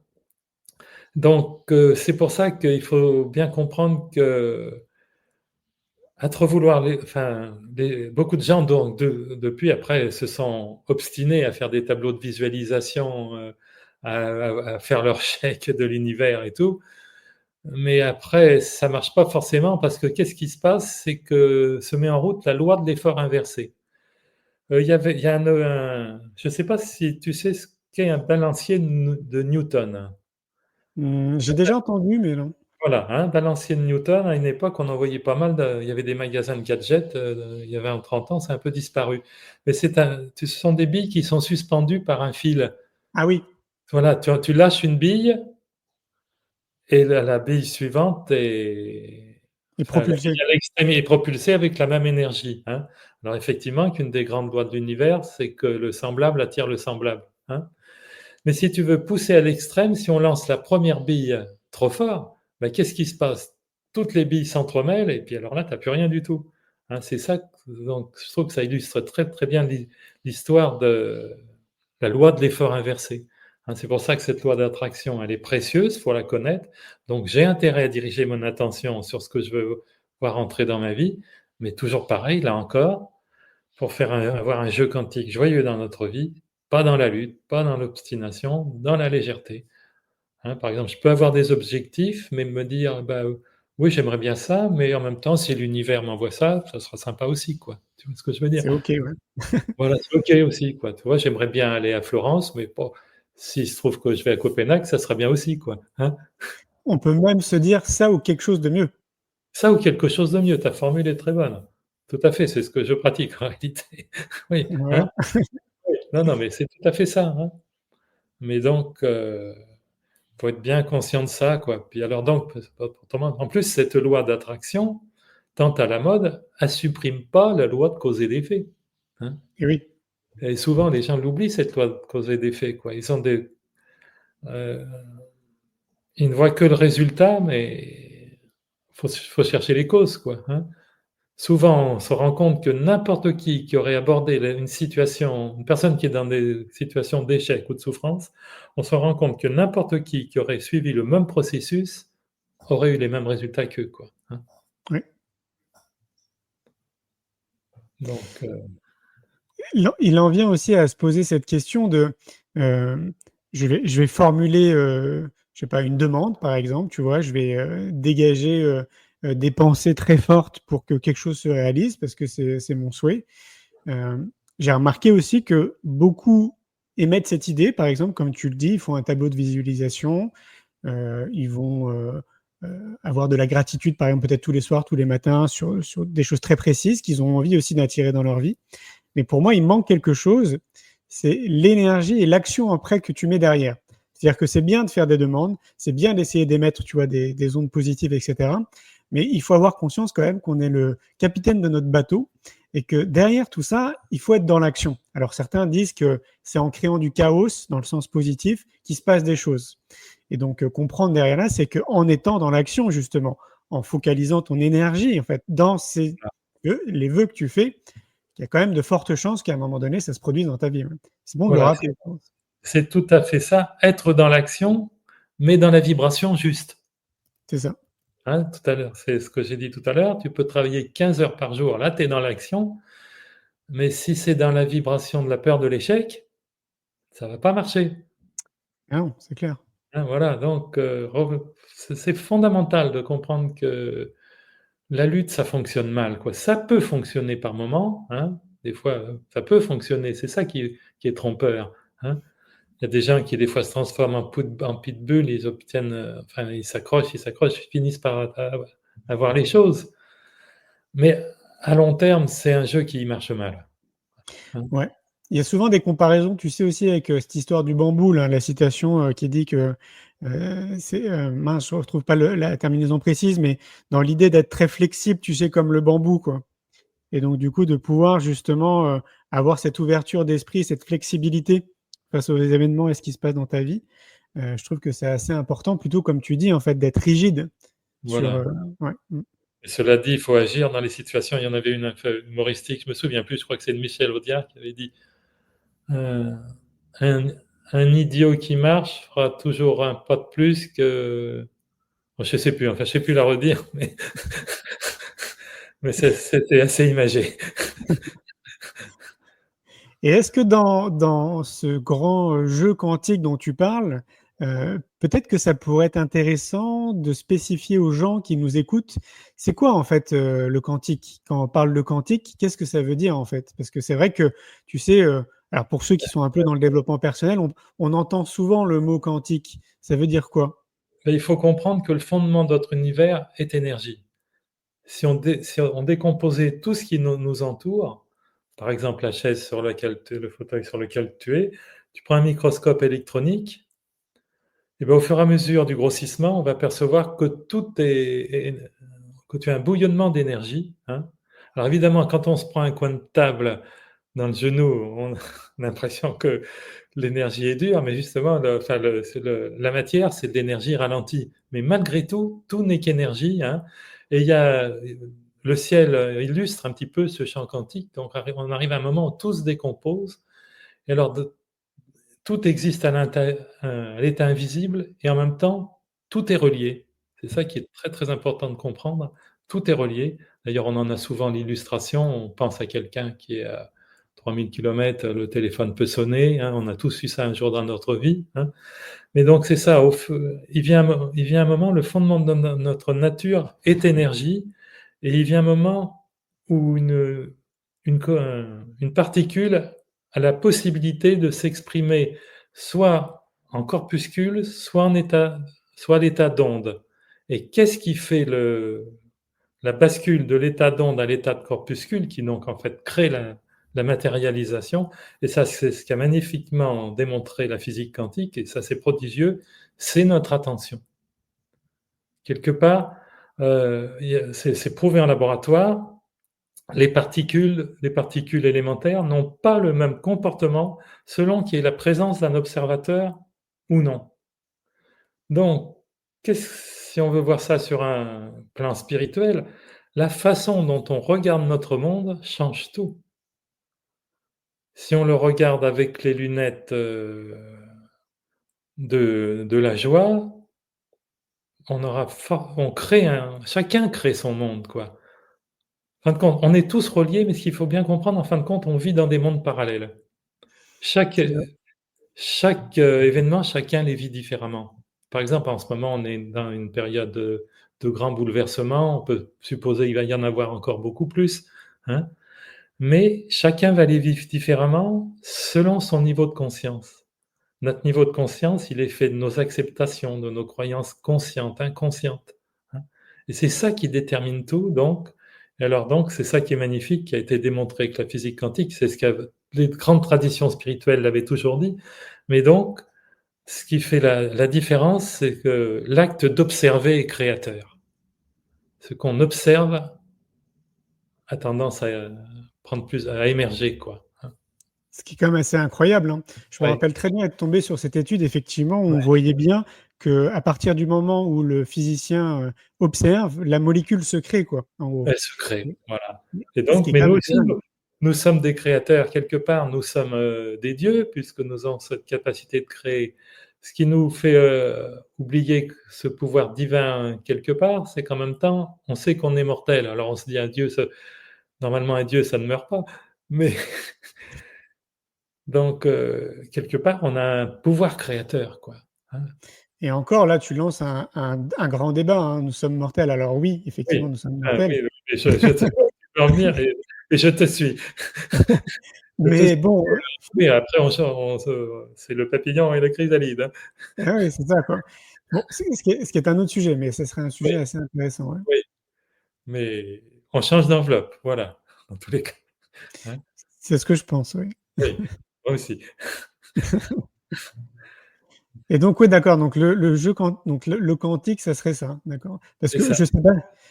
Donc, c'est pour ça qu'il faut bien comprendre que à trop vouloir, beaucoup de gens, donc, depuis, après, se sont obstinés à faire des tableaux de visualisation, à faire leur chèque de l'univers et tout. Mais après, ça ne marche pas forcément parce que qu'est-ce qui se passe? C'est que se met en route la loi de l'effort inversé. Il y a je ne sais pas si tu sais ce qu'est un balancier de Newton. J'ai déjà entendu, mais non. Voilà, hein, balancier de Newton, à une époque, on en voyait pas mal. Il y avait des magasins de gadgets, il y a 20 ou 30 ans, c'est un peu disparu. Mais ce sont des billes qui sont suspendues par un fil. Ah oui. Voilà, tu lâches une bille et la bille suivante est, Et enfin, la propulsé. bille à l'extrême est propulsée avec la même énergie. Hein. Alors effectivement, qu'une des grandes lois de l'univers, c'est que le semblable attire le semblable. Hein. Mais si tu veux pousser à l'extrême, si on lance la première bille trop fort, ben, qu'est-ce qui se passe? Toutes les billes s'entremêlent et puis alors là, tu n'as plus rien du tout. Hein, c'est ça, donc je trouve que ça illustre très très bien l'histoire de la loi de l'effort inversé. Hein, c'est pour ça que cette loi d'attraction, elle est précieuse, il faut la connaître. Donc j'ai intérêt à diriger mon attention sur ce que je veux voir entrer dans ma vie, mais toujours pareil, là encore, pour avoir un jeu quantique joyeux dans notre vie, pas dans la lutte, pas dans l'obstination, dans la légèreté. Hein, par exemple, je peux avoir des objectifs, mais me dire, bah, oui, j'aimerais bien ça, mais en même temps, si l'univers m'envoie ça, ça sera sympa aussi, quoi. Tu vois ce que je veux dire? C'est OK, ouais. Voilà, c'est OK aussi, quoi. Tu vois, j'aimerais bien aller à Florence, mais bon, s'il se trouve que je vais à Copenhague, ça sera bien aussi, quoi. Hein? On peut même se dire ça ou quelque chose de mieux. Ça ou quelque chose de mieux, ta formule est très bonne. Tout à fait, c'est ce que je pratique en réalité. Oui, Voilà. hein? Oui. Non, mais c'est tout à fait ça. Hein? Mais donc, faut être bien conscient de ça, quoi. Puis alors donc, en plus, cette loi d'attraction, tant à la mode, elle supprime pas la loi de cause et d'effet. Hein? Et oui. Et souvent, les gens l'oublient, cette loi de cause et d'effet, quoi. Ils ne voient que le résultat, mais faut chercher les causes, quoi. Hein? Souvent, on se rend compte que n'importe qui aurait abordé une personne qui est dans des situations d'échec ou de souffrance, on se rend compte que n'importe qui aurait suivi le même processus aurait eu les mêmes résultats qu'eux, quoi. Hein. Oui. Donc, il en vient aussi à se poser cette question de, je vais formuler, je sais pas, une demande, par exemple, tu vois, je vais dégager des pensées très fortes pour que quelque chose se réalise, parce que c'est mon souhait. J'ai remarqué aussi que beaucoup émettent cette idée, par exemple, comme tu le dis, ils font un tableau de visualisation, ils vont avoir de la gratitude, par exemple, peut-être tous les soirs, tous les matins, sur des choses très précises qu'ils ont envie aussi d'attirer dans leur vie. Mais pour moi, il manque quelque chose, c'est l'énergie et l'action après que tu mets derrière. C'est-à-dire que c'est bien de faire des demandes, c'est bien d'essayer d'émettre, tu vois, des ondes positives, etc. Mais il faut avoir conscience quand même qu'on est le capitaine de notre bateau et que derrière tout ça, il faut être dans l'action. Alors certains disent que c'est en créant du chaos, dans le sens positif, qu'il se passe des choses. Et donc comprendre derrière là, c'est qu'en étant dans l'action, justement, en focalisant ton énergie, en fait, dans les vœux que tu fais, il y a quand même de fortes chances qu'à un moment donné, ça se produise dans ta vie. C'est bon de le rappeler. C'est tout à fait ça, être dans l'action, mais dans la vibration juste. C'est ça. Hein, tout à l'heure, c'est ce que j'ai dit tout à l'heure, tu peux travailler 15 heures par jour, là tu es dans l'action, mais si c'est dans la vibration de la peur de l'échec, ça ne va pas marcher. Non, c'est clair. Hein, voilà, donc c'est fondamental de comprendre que la lutte, ça fonctionne mal, quoi. Ça peut fonctionner par moment, hein. Des fois, ça peut fonctionner. C'est ça qui est trompeur. Hein. Il y a des gens qui, des fois, se transforment en pitbull, ils obtiennent, ils s'accrochent, ils finissent par avoir les choses. Mais à long terme, c'est un jeu qui marche mal. Hein. Ouais. Il y a souvent des comparaisons, tu sais aussi, avec cette histoire du bambou, là, la citation qui dit que mince, je ne retrouve pas la terminaison précise, mais dans l'idée d'être très flexible, tu sais, comme le bambou, quoi. Et donc, du coup, de pouvoir justement avoir cette ouverture d'esprit, cette flexibilité face aux événements et ce qui se passe dans ta vie, je trouve que c'est assez important, plutôt comme tu dis, en fait, d'être rigide. Voilà. Ouais. Et cela dit, il faut agir dans les situations. Il y en avait une un peu humoristique, je me souviens plus, je crois que c'est de Michel Audiard qui avait dit un idiot qui marche fera toujours un pas de plus que... Bon, je ne sais plus, enfin, je ne sais plus la redire, mais c'était assez imagé. Et est-ce que dans ce grand jeu quantique dont tu parles, peut-être que ça pourrait être intéressant de spécifier aux gens qui nous écoutent, c'est quoi en fait le quantique? Quand on parle de quantique, qu'est-ce que ça veut dire en fait? Parce que c'est vrai que, tu sais, alors pour ceux qui sont un peu dans le développement personnel, on entend souvent le mot quantique. Ça veut dire quoi? il faut comprendre que le fondement de notre univers est énergie. Si on décomposait tout ce qui nous entoure, par exemple la chaise sur laquelle le fauteuil sur lequel tu es, tu prends un microscope électronique, et bien au fur et à mesure du grossissement, on va percevoir que que tu as un bouillonnement d'énergie. Hein. Alors évidemment, quand on se prend un coin de table dans le genou, on a l'impression que l'énergie est dure, mais justement, la matière, c'est de l'énergie ralentie. Mais malgré tout, tout n'est qu'énergie. Hein. Et le ciel illustre un petit peu ce champ quantique. Donc, on arrive à un moment où tout se décompose. Et alors, tout existe à l'état invisible, et en même temps, tout est relié. C'est ça qui est très, très important de comprendre. Tout est relié. D'ailleurs, on en a souvent l'illustration. On pense à quelqu'un qui est à 3000 km, le téléphone peut sonner. Hein, on a tous eu ça un jour dans notre vie. Hein. Mais donc, c'est ça. Il vient un moment, le fondement de notre nature est énergie. Et il vient un moment où une particule a la possibilité de s'exprimer soit en corpuscule, soit l'état d'onde. Et qu'est-ce qui fait la bascule de l'état d'onde à l'état de corpuscule, qui donc en fait crée la matérialisation? Et ça, c'est ce qu'a magnifiquement démontré la physique quantique, et ça c'est prodigieux, c'est notre attention. Quelque part, c'est prouvé en laboratoire, les particules élémentaires n'ont pas le même comportement selon qu'il y ait la présence d'un observateur ou non. Donc, si on veut voir ça sur un plan spirituel, la façon dont on regarde notre monde change tout. Si on le regarde avec les lunettes de la joie, chacun crée son monde, quoi. En fin de compte, on est tous reliés, mais ce qu'il faut bien comprendre, en fin de compte, on vit dans des mondes parallèles. Chaque événement, chacun les vit différemment. Par exemple, en ce moment, on est dans une période de grands bouleversements. On peut supposer qu'il va y en avoir encore beaucoup plus. Hein, mais chacun va les vivre différemment selon son niveau de conscience. Notre niveau de conscience, il est fait de nos acceptations, de nos croyances conscientes, inconscientes. Hein, et c'est ça qui détermine tout, donc. Et alors donc, c'est ça qui est magnifique, qui a été démontré avec la physique quantique, c'est ce que les grandes traditions spirituelles l'avaient toujours dit. Mais donc, ce qui fait la différence, c'est que l'acte d'observer est créateur. Ce qu'on observe a tendance à émerger, quoi. Ce qui est quand même assez incroyable. Hein. Je me rappelle très bien être tombé sur cette étude, effectivement, où on voyait bien qu'à partir du moment où le physicien observe, la molécule se crée, quoi, en gros. Elle se crée, voilà. Et donc, mais nous aussi, nous sommes des créateurs, quelque part, nous sommes des dieux, puisque nous avons cette capacité de créer. Ce qui nous fait oublier ce pouvoir divin, quelque part, c'est qu'en même temps, on sait qu'on est mortel. Alors on se dit, normalement un dieu, ça ne meurt pas, mais... Donc, quelque part, on a un pouvoir créateur, quoi. Hein. Et encore, là, tu lances un grand débat. Hein. Nous sommes mortels. Alors oui, effectivement, nous sommes mortels. Oui, je sais pas où tu peux en venir et je te suis. Mais bon... Oui, après, c'est le papillon et la chrysalide. Hein. Ah oui, c'est ça, quoi. Bon, ce qui est un autre sujet, mais ce serait un sujet assez intéressant. Ouais. Oui, mais on change d'enveloppe, voilà, dans tous les cas. Hein. C'est ce que je pense, oui. Oui, moi aussi. Et donc, oui, d'accord. Donc, le quantique, ça serait ça, d'accord. Parce que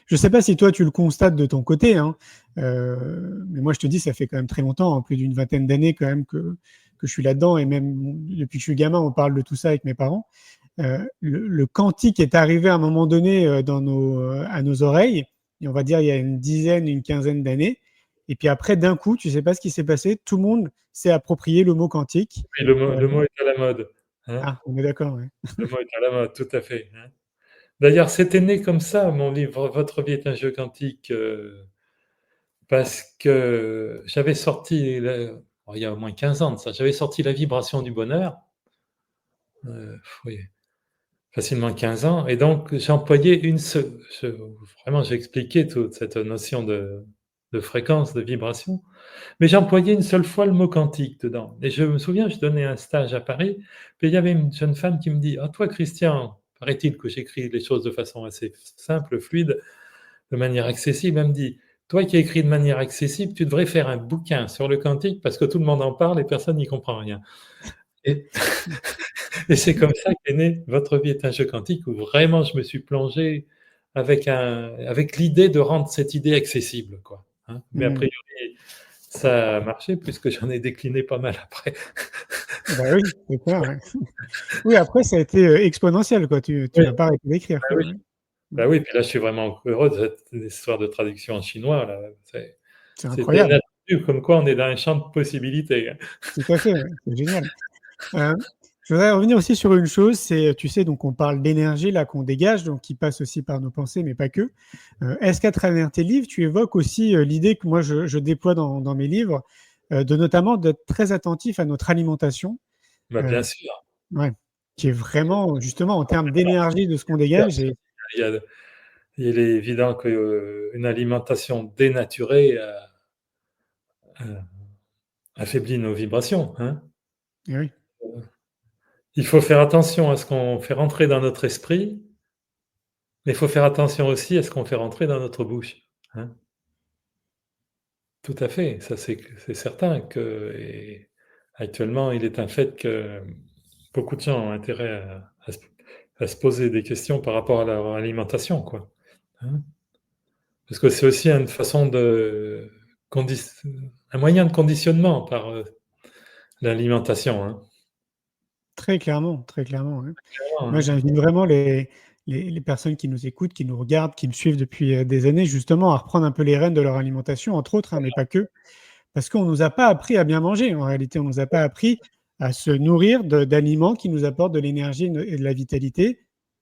je sais pas si toi, tu le constates de ton côté, hein, mais moi, je te dis, ça fait quand même très longtemps, hein, plus d'une vingtaine d'années quand même que je suis là-dedans, et même depuis que je suis gamin, on parle de tout ça avec mes parents. Le quantique est arrivé à un moment donné à nos oreilles, et on va dire il y a une quinzaine d'années. Et puis après, d'un coup, tu sais pas ce qui s'est passé, tout le monde s'est approprié le mot quantique. Oui, le mot est à la mode. Hein. Ah, on est d'accord, oui. Le mot est à la mode, tout à fait. Hein. D'ailleurs, c'était né comme ça, mon livre « Votre vie est un jeu quantique », parce que j'avais sorti, il y a au moins 15 ans de ça, j'avais sorti La vibration du bonheur, oui, facilement 15 ans, et donc j'employais vraiment j'ai expliqué toute cette notion de fréquence, de vibration, mais j'employais une seule fois le mot quantique dedans. Et je me souviens, je donnais un stage à Paris, puis il y avait une jeune femme qui me dit « Ah, toi Christian », paraît-il que j'écris les choses de façon assez simple, fluide, de manière accessible. Elle me dit, toi qui écris de manière accessible, tu devrais faire un bouquin sur le quantique parce que tout le monde en parle et personne n'y comprend rien. Et, et c'est comme ça qu'est né Votre vie est un jeu quantique, où vraiment je me suis plongé avec l'idée de rendre cette idée accessible, quoi. Hein. Mais a priori, ça a marché puisque j'en ai décliné pas mal après. Bah oui, c'est clair. Ouais. Oui, après, ça a été exponentiel, quoi. Tu n'as pas arrêté d'écrire. Bah oui. Bah oui, puis là, je suis vraiment heureux de cette histoire de traduction en chinois. Là. C'est incroyable. Inattendu, comme quoi on est dans un champ de possibilités. Tout à fait, ouais. C'est génial. Je voudrais revenir aussi sur une chose, c'est, tu sais, donc on parle d'énergie là qu'on dégage, donc qui passe aussi par nos pensées, mais pas que. Est-ce qu'à travers tes livres, tu évoques aussi l'idée que moi je déploie dans mes livres, de notamment d'être très attentif à notre alimentation. Bah, bien sûr. Ouais, qui est vraiment, justement, en termes d'énergie de ce qu'on dégage. Il est évident qu'une alimentation dénaturée affaiblit nos vibrations. Hein. Et oui. Il faut faire attention à ce qu'on fait rentrer dans notre esprit, mais il faut faire attention aussi à ce qu'on fait rentrer dans notre bouche. Hein. Tout à fait, ça c'est certain que actuellement il est un fait que beaucoup de gens ont intérêt à se poser des questions par rapport à leur alimentation, quoi. Hein. Parce que c'est aussi une façon un moyen de conditionnement par l'alimentation. Hein. Très clairement, très clairement. Ouais. Clairement, moi, j'invite vraiment les personnes qui nous écoutent, qui nous regardent, qui me suivent depuis des années, justement, à reprendre un peu les rênes de leur alimentation, entre autres, hein, mais pas que. Parce qu'on ne nous a pas appris à bien manger. En réalité, on ne nous a pas appris à se nourrir d'aliments qui nous apportent de l'énergie et de la vitalité,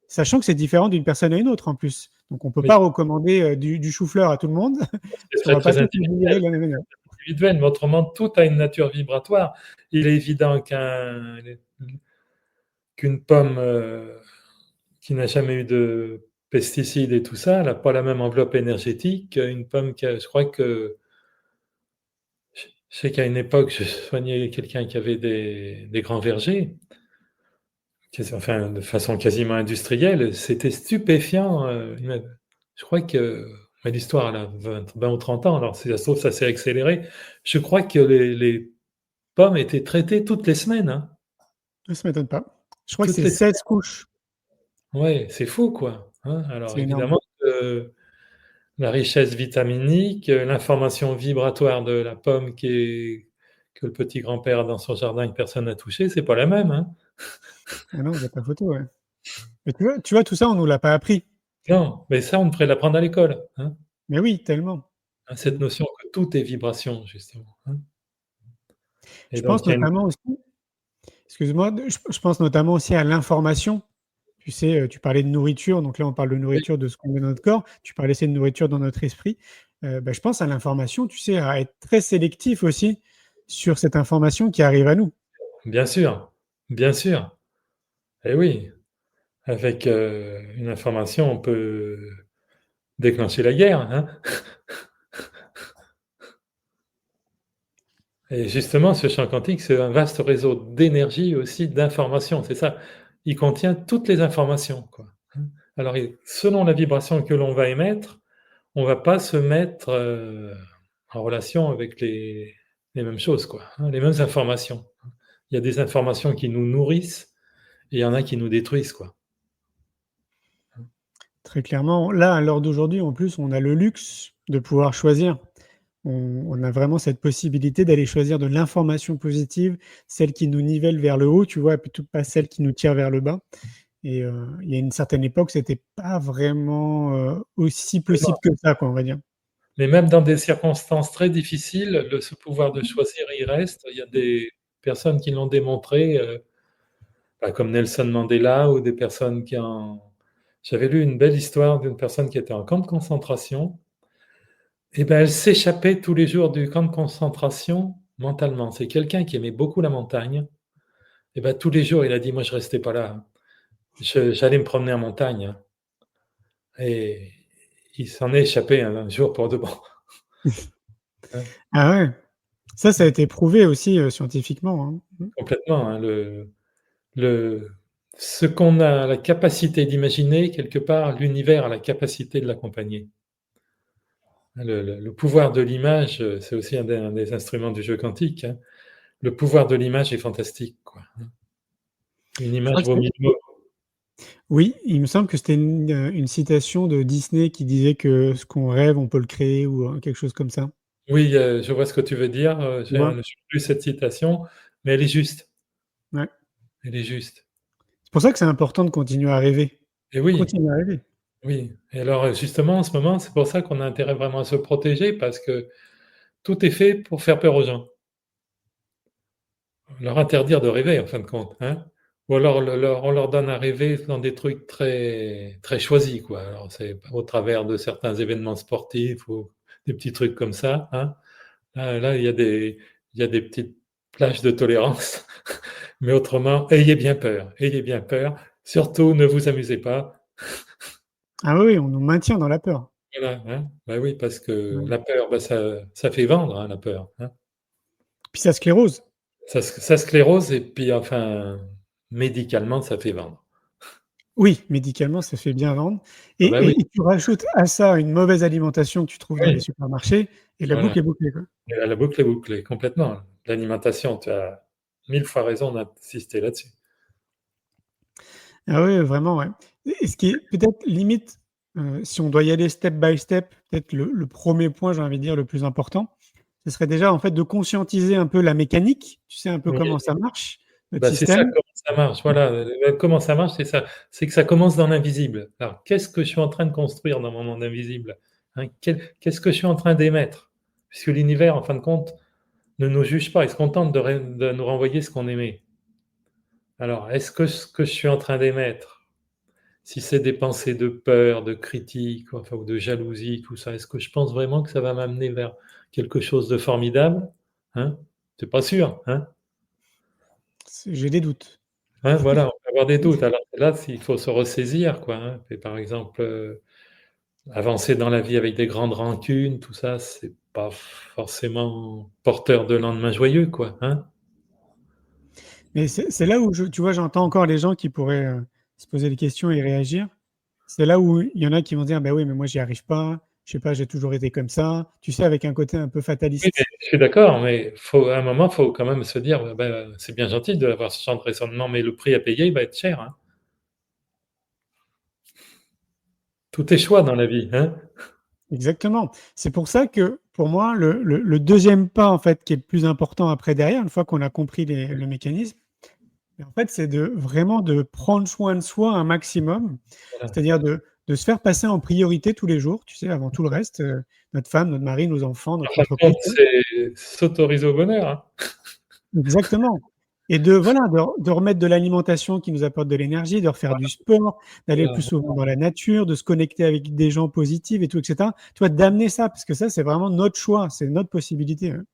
sachant que c'est différent d'une personne à une autre en plus. Donc, on ne peut pas recommander du chou-fleur à tout le monde. C'est très individuel, mais autrement, tout a une nature vibratoire. Il est évident qu'une pomme qui n'a jamais eu de pesticides et tout ça, elle n'a pas la même enveloppe énergétique qu'une pomme je crois que je sais qu'à une époque, je soignais quelqu'un qui avait des grands vergers, enfin de façon quasiment industrielle. C'était stupéfiant. Je crois que l'histoire, elle a 20 ou 30 ans, alors si ça se trouve, ça s'est accéléré. Je crois que les pommes étaient traitées toutes les semaines. Hein. Ça ne m'étonne pas. Je crois que c'est 16 couches. Oui, c'est fou, quoi. Hein. Alors évidemment, la richesse vitaminique, l'information vibratoire de la pomme que le petit grand-père a dans son jardin que personne n'a touché, c'est pas la même. Hein. Ah non, il n'y a pas photo, ouais. Mais tu vois, tout ça, on ne nous l'a pas appris. Non, mais ça, on devrait l'apprendre à l'école. Hein. Mais oui, tellement. Hein, cette notion que tout est vibration, justement. Hein. Je pense notamment aussi, excuse-moi, je pense notamment aussi à l'information. Tu sais, tu parlais de nourriture, donc là on parle de nourriture, de ce qu'on met dans notre corps, tu parlais de nourriture dans notre esprit. Je pense à l'information, tu sais, à être très sélectif aussi sur cette information qui arrive à nous. Bien sûr, bien sûr. Et oui, avec une information, on peut déclencher la guerre. Hein. Et justement, ce champ quantique, c'est un vaste réseau d'énergie aussi, d'informations, c'est ça. Il contient toutes les informations, quoi. Alors, selon la vibration que l'on va émettre, on ne va pas se mettre en relation avec les mêmes choses, quoi, hein, les mêmes informations. Il y a des informations qui nous nourrissent et il y en a qui nous détruisent, quoi. Très clairement. Là, à l'heure d'aujourd'hui, en plus, on a le luxe de pouvoir choisir. On a vraiment cette possibilité d'aller choisir de l'information positive, celle qui nous nivelle vers le haut, tu vois, plutôt pas celle qui nous tire vers le bas. Et il y a une certaine époque, c'était pas vraiment aussi possible que ça, quoi, on va dire. Mais même dans des circonstances très difficiles, ce pouvoir de choisir, il reste. Il y a des personnes qui l'ont démontré, comme Nelson Mandela ou des personnes qui ont... J'avais lu une belle histoire d'une personne qui était en camp de concentration. Et ben, elle s'échappait tous les jours du camp de concentration mentalement. C'est quelqu'un qui aimait beaucoup la montagne. Et ben, tous les jours, il a dit, moi, je ne restais pas là. J'allais me promener en montagne. Et il s'en est échappé un jour pour de bon. Ah ouais. Ça a été prouvé aussi scientifiquement. Hein. Complètement. Hein, ce qu'on a la capacité d'imaginer, quelque part, l'univers a la capacité de l'accompagner. Le pouvoir de l'image, c'est aussi un des instruments du jeu quantique. Hein. Le pouvoir de l'image est fantastique, quoi. Une image vaut 1000 mots. Oui, il me semble que c'était une citation de Disney qui disait que ce qu'on rêve, on peut le créer ou quelque chose comme ça. Oui, je vois ce que tu veux dire. Je Ouais. n'ai plus cette citation, mais elle est juste. Ouais. Elle est juste. C'est pour ça que c'est important de continuer à rêver. Et oui. Continuer à rêver. Oui. Et alors, justement, en ce moment, c'est pour ça qu'on a intérêt vraiment à se protéger, parce que tout est fait pour faire peur aux gens. Leur interdire de rêver, en fin de compte. Hein. Ou alors, on leur donne à rêver dans des trucs très, très choisis, quoi. Alors, c'est au travers de certains événements sportifs ou des petits trucs comme ça. Hein. Là, il y a des petites plages de tolérance. Mais autrement, ayez bien peur. Ayez bien peur. Surtout, ne vous amusez pas. Ah oui, on nous maintient dans la peur. Voilà. Hein. Bah oui, parce que la peur, bah, ça fait vendre, hein, la peur. Hein. Puis ça sclérose. Ça sclérose et puis, enfin, médicalement, ça fait vendre. Oui, médicalement, ça fait bien vendre. Et, bah oui. et tu rajoutes à ça une mauvaise alimentation que tu trouves dans les supermarchés et la boucle est bouclée. Quoi. Et la boucle est bouclée, complètement. L'alimentation, tu as 1000 fois raison d'insister là-dessus. Ah oui, vraiment, ouais. Et ce qui est peut-être limite, si on doit y aller step by step, peut-être le premier point, j'ai envie de dire, le plus important, ce serait déjà en fait de conscientiser un peu la mécanique, tu sais un peu comment ça marche, notre C'est ça, système. comment ça marche. Voilà, comment ça marche, c'est ça. C'est que ça commence dans l'invisible. Alors, qu'est-ce que je suis en train de construire dans mon monde invisible, hein? Qu'est-ce que je suis en train d'émettre? Puisque l'univers, en fin de compte, ne nous juge pas. Il se contente de nous renvoyer ce qu'on émet. Alors, est-ce que ce que je suis en train d'émettre, si c'est des pensées de peur, de critique, enfin, ou de jalousie, tout ça, est-ce que je pense vraiment que ça va m'amener vers quelque chose de formidable, hein? C'est pas sûr, hein? J'ai des doutes. Hein, voilà, on peut avoir des doutes. Alors là, il faut se ressaisir, quoi. Hein. Et par exemple, avancer dans la vie avec des grandes rancunes, tout ça, c'est pas forcément porteur de lendemain joyeux, quoi. Hein. Mais c'est là où, tu vois, j'entends encore les gens qui pourraient se poser des questions et réagir. C'est là où il y en a qui vont dire, bah oui, mais moi, j'y arrive pas. Je sais pas, j'ai toujours été comme ça. Tu sais, avec un côté un peu fataliste. Oui, je suis d'accord, mais à un moment, il faut quand même se dire, c'est bien gentil d'avoir ce genre de raisonnement, mais le prix à payer, il va être cher. Hein. Tout est choix dans la vie. Hein. Exactement. C'est pour ça que, pour moi, le deuxième pas, en fait, qui est le plus important après derrière, une fois qu'on a compris le mécanisme, en fait, c'est vraiment de prendre soin de soi un maximum. Voilà. C'est-à-dire de se faire passer en priorité tous les jours, tu sais, avant tout le reste, notre femme, notre mari, nos enfants, notre entreprise. C'est s'autoriser au bonheur. Hein. Exactement. Et de remettre de l'alimentation qui nous apporte de l'énergie, de refaire du sport, d'aller plus souvent dans la nature, de se connecter avec des gens positifs et tout, etc. Tu vois, d'amener ça, parce que ça, c'est vraiment notre choix, c'est notre possibilité. Hein.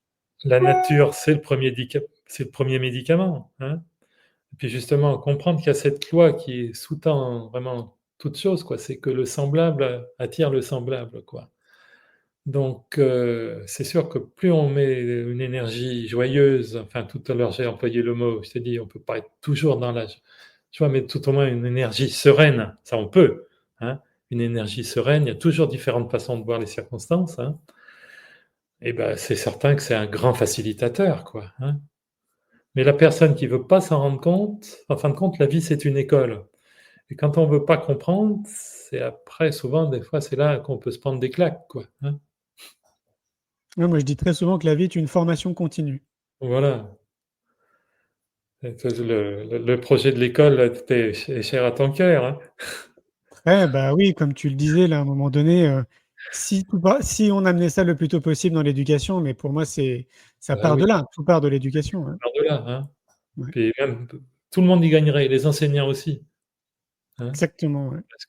La nature, c'est le premier médicament. Hein. Et puis justement, comprendre qu'il y a cette loi qui sous-tend vraiment toute chose, quoi. C'est que le semblable attire le semblable, quoi. Donc, c'est sûr que plus on met une énergie joyeuse, enfin, tout à l'heure, j'ai employé le mot, je t'ai dit, on peut pas être toujours dans la joie, mais tout au moins une énergie sereine, ça on peut, hein, une énergie sereine, il y a toujours différentes façons de voir les circonstances, hein. Et ben, c'est certain que c'est un grand facilitateur, quoi, hein. Mais la personne qui veut pas s'en rendre compte, en fin de compte, la vie, c'est une école. Et quand on veut pas comprendre, c'est après, souvent, des fois, c'est là qu'on peut se prendre des claques, quoi, hein. Ouais, moi, je dis très souvent que la vie est une formation continue. Voilà. Le projet de l'école est cher à ton cœur. Hein. Ouais, bah oui, comme tu le disais, là, à un moment donné, si on amenait ça le plus tôt possible dans l'éducation, mais pour moi, ça part de là, tout part de l'éducation. Hein. Ça part de là. Hein. Ouais. Puis même, tout le monde y gagnerait, les enseignants aussi. Hein. Exactement. Ouais. Parce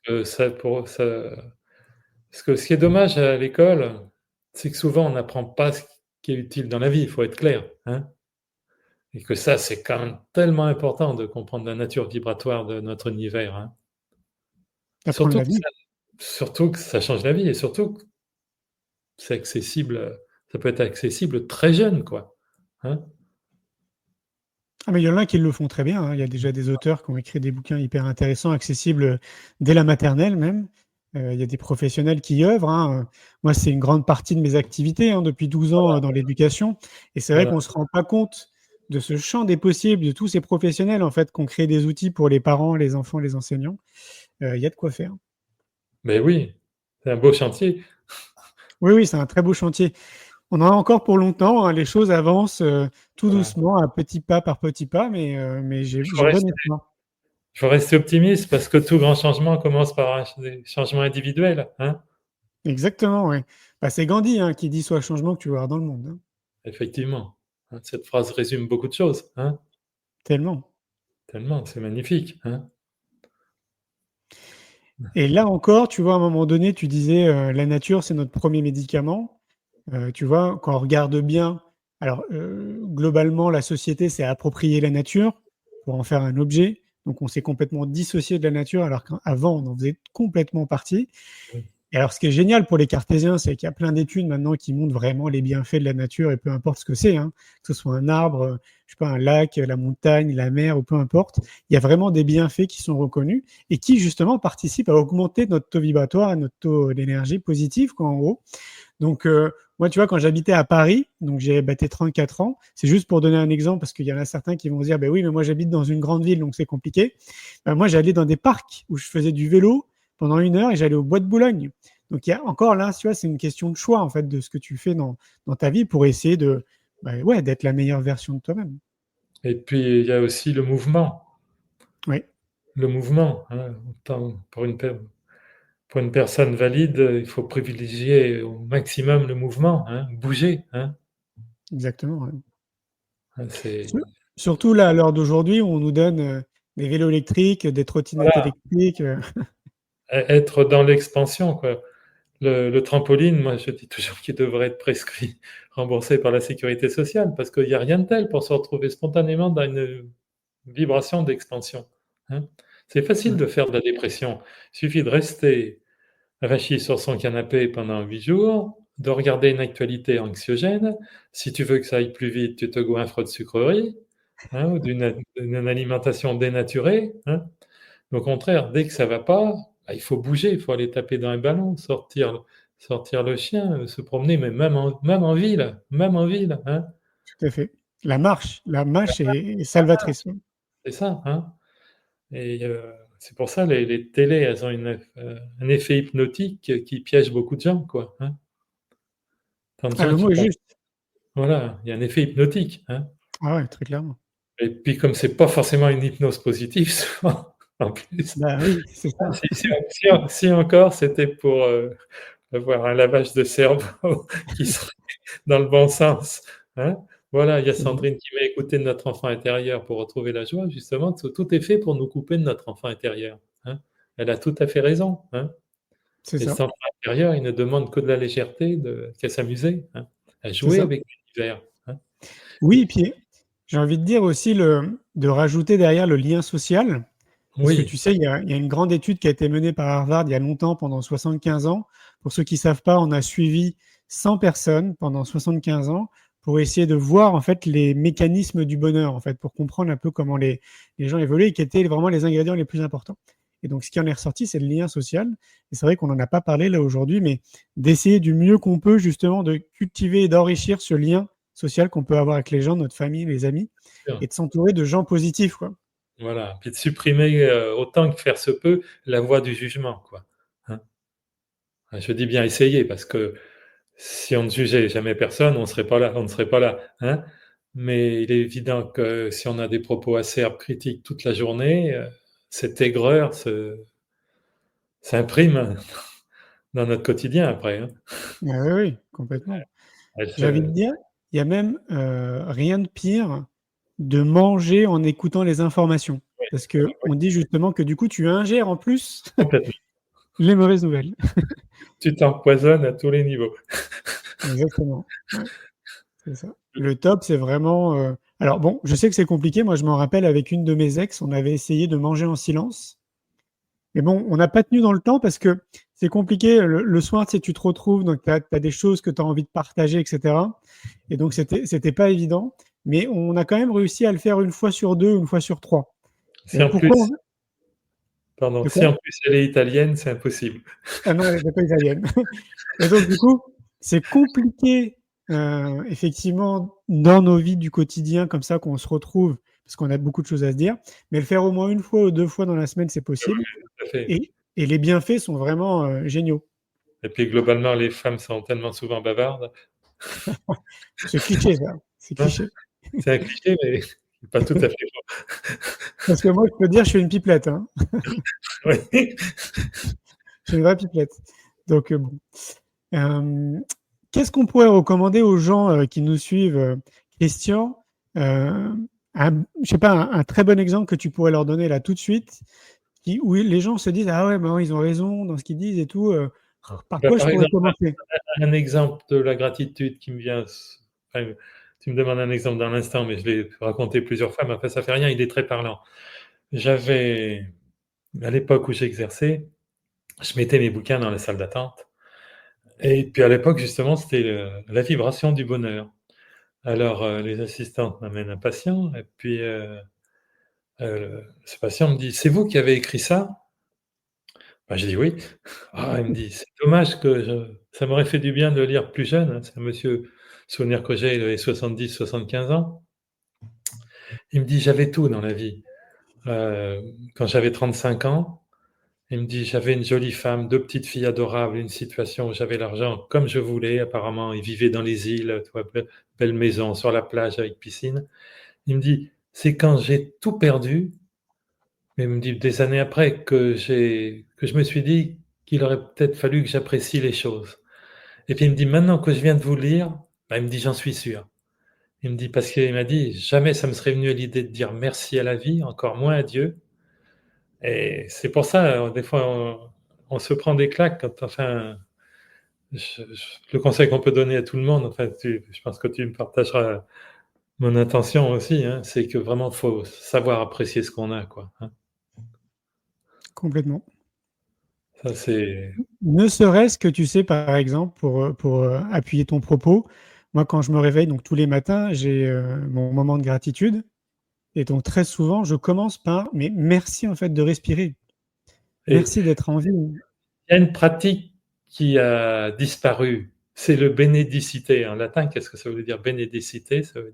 que ce qui est dommage à l'école, c'est que souvent, on n'apprend pas ce qui est utile dans la vie, il faut être clair. Hein. Et que ça, c'est quand même tellement important de comprendre la nature vibratoire de notre univers. Hein. Surtout que ça change la vie et surtout que c'est accessible, ça peut être accessible très jeune, quoi. Hein. Ah, mais il y en a qui le font très bien, hein. Il y a déjà des auteurs qui ont écrit des bouquins hyper intéressants, accessibles dès la maternelle même. Il y a des professionnels qui y œuvrent, hein. Moi, c'est une grande partie de mes activités, hein, depuis 12 ans dans l'éducation. Et c'est vrai qu'on ne se rend pas compte de ce champ des possibles, de tous ces professionnels en fait, qui ont créé des outils pour les parents, les enfants, les enseignants. Il y a de quoi faire. Mais oui, c'est un beau chantier. Oui, oui, c'est un très beau chantier. On en a encore pour longtemps, hein. Les choses avancent tout doucement, à petits pas par petits pas, mais j'ai bon espoir. Il faut rester optimiste parce que tout grand changement commence par un changement individuel. Hein. Exactement, oui. Bah, c'est Gandhi qui dit « Sois le changement que tu veux voir dans le monde ». Effectivement. Cette phrase résume beaucoup de choses. Hein. Tellement. Tellement, c'est magnifique. Hein. Et là encore, tu vois, à un moment donné, tu disais la nature, c'est notre premier médicament. Tu vois, quand on regarde bien, alors globalement, la société s'est appropriée la nature pour en faire un objet. Donc, on s'est complètement dissocié de la nature, alors qu'avant, on en faisait complètement partie. Et alors, ce qui est génial pour les cartésiens, c'est qu'il y a plein d'études maintenant qui montrent vraiment les bienfaits de la nature, et peu importe ce que c'est, hein, que ce soit un arbre, je sais pas, un lac, la montagne, la mer, ou peu importe, il y a vraiment des bienfaits qui sont reconnus et qui, justement, participent à augmenter notre taux vibratoire et notre taux d'énergie positive, quoi, en gros. Donc, moi, tu vois, quand j'habitais à Paris, donc j'ai 34 ans, c'est juste pour donner un exemple, parce qu'il y en a certains qui vont se dire, ben oui, mais moi, j'habite dans une grande ville, donc c'est compliqué. Moi, j'allais dans des parcs où je faisais du vélo pendant 1 heure et j'allais au Bois de Boulogne. Donc, il y a encore là, tu vois, c'est une question de choix, en fait, de ce que tu fais dans ta vie pour essayer d'être la meilleure version de toi-même. Et puis, il y a aussi le mouvement. Oui. Le mouvement. Hein, pour une personne valide, il faut privilégier au maximum le mouvement, hein, bouger. Hein. Exactement. Ouais. Surtout là, à l'heure d'aujourd'hui, où on nous donne des vélos électriques, des trottinettes électriques. Être dans l'expansion, quoi. Le trampoline, moi, je dis toujours qu'il devrait être prescrit, remboursé par la sécurité sociale, parce qu'il n'y a rien de tel pour se retrouver spontanément dans une vibration d'expansion. Hein. C'est facile de faire de la dépression. Il suffit de rester avachi sur son canapé pendant 8 jours, de regarder une actualité anxiogène. Si tu veux que ça aille plus vite, tu te goinfres de sucreries, hein, ou d'une alimentation dénaturée. Hein. Au contraire, dès que ça ne va pas, il faut bouger, il faut aller taper dans un ballon, sortir le chien, se promener, mais même en ville. Hein. Tout à fait. La marche est salvatrice. C'est ça. Hein. Et c'est pour ça les télés, elles ont un effet hypnotique qui piège beaucoup de gens, quoi. Hein. Le mot est juste. Voilà, il y a un effet hypnotique. Hein. Ah ouais, très clairement. Et puis comme c'est pas forcément une hypnose positive, souvent, en plus. Bah oui, c'est ça. Si encore c'était pour avoir un lavage de cerveau qui serait dans le bon sens. Hein. Voilà, il y a Sandrine qui m'a écouté de notre enfant intérieur pour retrouver la joie. Justement, tout est fait pour nous couper de notre enfant intérieur. Hein. Elle a tout à fait raison. Hein. C'est et ça. cet enfant intérieur, il ne demande que de la légèreté, qu'à s'amuser, hein, à jouer avec l'univers. Hein. Oui, et puis j'ai envie de dire aussi de rajouter derrière le lien social. Parce que tu sais, il y a une grande étude qui a été menée par Harvard il y a longtemps, pendant 75 ans. Pour ceux qui ne savent pas, on a suivi 100 personnes pendant 75 ans pour essayer de voir en fait les mécanismes du bonheur, en fait, pour comprendre un peu comment les gens évoluent et qui étaient vraiment les ingrédients les plus importants. Et donc, ce qui en est ressorti, c'est le lien social. Et c'est vrai qu'on n'en a pas parlé là aujourd'hui, mais d'essayer du mieux qu'on peut justement de cultiver et d'enrichir ce lien social qu'on peut avoir avec les gens, notre famille, les amis, et de s'entourer de gens positifs, quoi. Voilà, puis de supprimer autant que faire se peut la voie du jugement, quoi. Hein. Je dis bien essayer, parce que si on ne jugeait jamais personne, on ne serait pas là. Hein. Mais il est évident que si on a des propos acerbes, critiques toute la journée, cette aigreur s'imprime dans notre quotidien après. Hein. Oui, complètement. J'ai envie de dire, il y a même rien de pire de manger en écoutant les informations. Oui, parce qu'on dit justement que du coup, tu ingères en plus les mauvaises nouvelles. Tu t'empoisonnes à tous les niveaux. Exactement. Ouais. C'est ça. Le top, c'est vraiment... Alors bon, je sais que c'est compliqué. Moi, je m'en rappelle avec une de mes ex, on avait essayé de manger en silence. Mais bon, on n'a pas tenu dans le temps parce que c'est compliqué. Le soir, tu sais, tu te retrouves, donc tu as des choses que tu as envie de partager, etc. Et donc, c'était pas évident. mais on a quand même réussi à le faire une fois sur 2, une fois sur 3. Si en plus, Pourquoi pardon, De si quoi en plus elle est italienne, c'est impossible. Ah non, elle n'est pas italienne. Et donc, du coup, c'est compliqué, effectivement, dans nos vies du quotidien, comme ça, qu'on se retrouve, parce qu'on a beaucoup de choses à se dire. Mais le faire au moins 1 fois ou 2 fois dans la semaine, c'est possible. Tout à fait. Et les bienfaits sont vraiment géniaux. Et puis globalement, les femmes sont tellement souvent bavardes. C'est cliché, ça. C'est Hein? cliché. C'est un cliché, mais pas tout à fait faux. Parce que moi, je peux dire, je suis une pipelette. Hein. Oui. Je suis une vraie pipelette. Donc, bon. Qu'est-ce qu'on pourrait recommander aux gens qui nous suivent, Christian, je sais pas, un très bon exemple que tu pourrais leur donner là tout de suite, où les gens se disent ah ouais, bah, ils ont raison dans ce qu'ils disent et tout. Par quoi je pourrais commencer? Un exemple de la gratitude qui me vient. Enfin, tu me demandes un exemple dans l'instant, mais je l'ai raconté plusieurs fois, mais après ça fait rien, il est très parlant. J'avais, à l'époque où j'exerçais, je mettais mes bouquins dans la salle d'attente. Et puis à l'époque, justement, c'était la vibration du bonheur. Alors, les assistantes m'amènent un patient, et puis ce patient me dit: «C'est vous qui avez écrit ça?» Ben, je dis: «Oui». Ah, il me dit: «C'est dommage ça m'aurait fait du bien de le lire plus jeune», hein. C'est un monsieur, souvenir que j'ai, il avait 70-75 ans. Il me dit: «J'avais tout dans la vie. Quand j'avais 35 ans», il me dit: «J'avais une jolie femme, 2 petites filles adorables, une situation où j'avais l'argent comme je voulais». Apparemment, il vivait dans les îles, tu vois, belle maison sur la plage avec piscine. Il me dit: «C'est quand j'ai tout perdu», mais il me dit des années après que je me suis dit qu'il aurait peut-être fallu que j'apprécie les choses. Et puis il me dit: «Maintenant que je viens de vous lire», bah, il me dit: «J'en suis sûr». Il me dit parce qu'il m'a dit: «Jamais ça me serait venu à l'idée de dire merci à la vie, encore moins à Dieu». Et c'est pour ça, des fois, on se prend des claques quand, enfin, le conseil qu'on peut donner à tout le monde, enfin, je pense que tu me partageras mon intention aussi, hein, c'est que vraiment, il faut savoir apprécier ce qu'on a, quoi, hein. Complètement. Ça, c'est... Ne serait-ce que, tu sais, par exemple, pour appuyer ton propos, moi, quand je me réveille, donc tous les matins, j'ai mon moment de gratitude. Et donc, très souvent, je commence par « mais merci, en fait, de respirer. Merci d'être en vie ». Il y a une pratique qui a disparu, c'est le benedicite. En latin, qu'est-ce que ça veut dire benedicite? Ça veut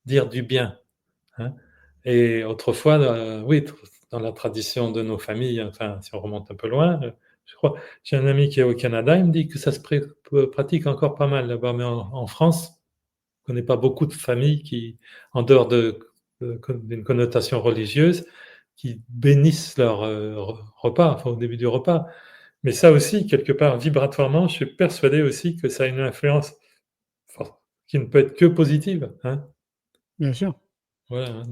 dire du bien, hein. Et autrefois, oui, dans la tradition de nos familles, enfin, si on remonte un peu loin, je crois, j'ai un ami qui est au Canada, il me dit que ça se pratique encore pas mal là-bas, mais en France, on ne connaît pas beaucoup de familles qui, en dehors d'une connotation religieuse, qui bénissent leur repas, enfin, au début du repas. Mais ça aussi, quelque part, vibratoirement, je suis persuadé aussi que ça a une influence qui ne peut être que positive, hein. Bien sûr. Voilà,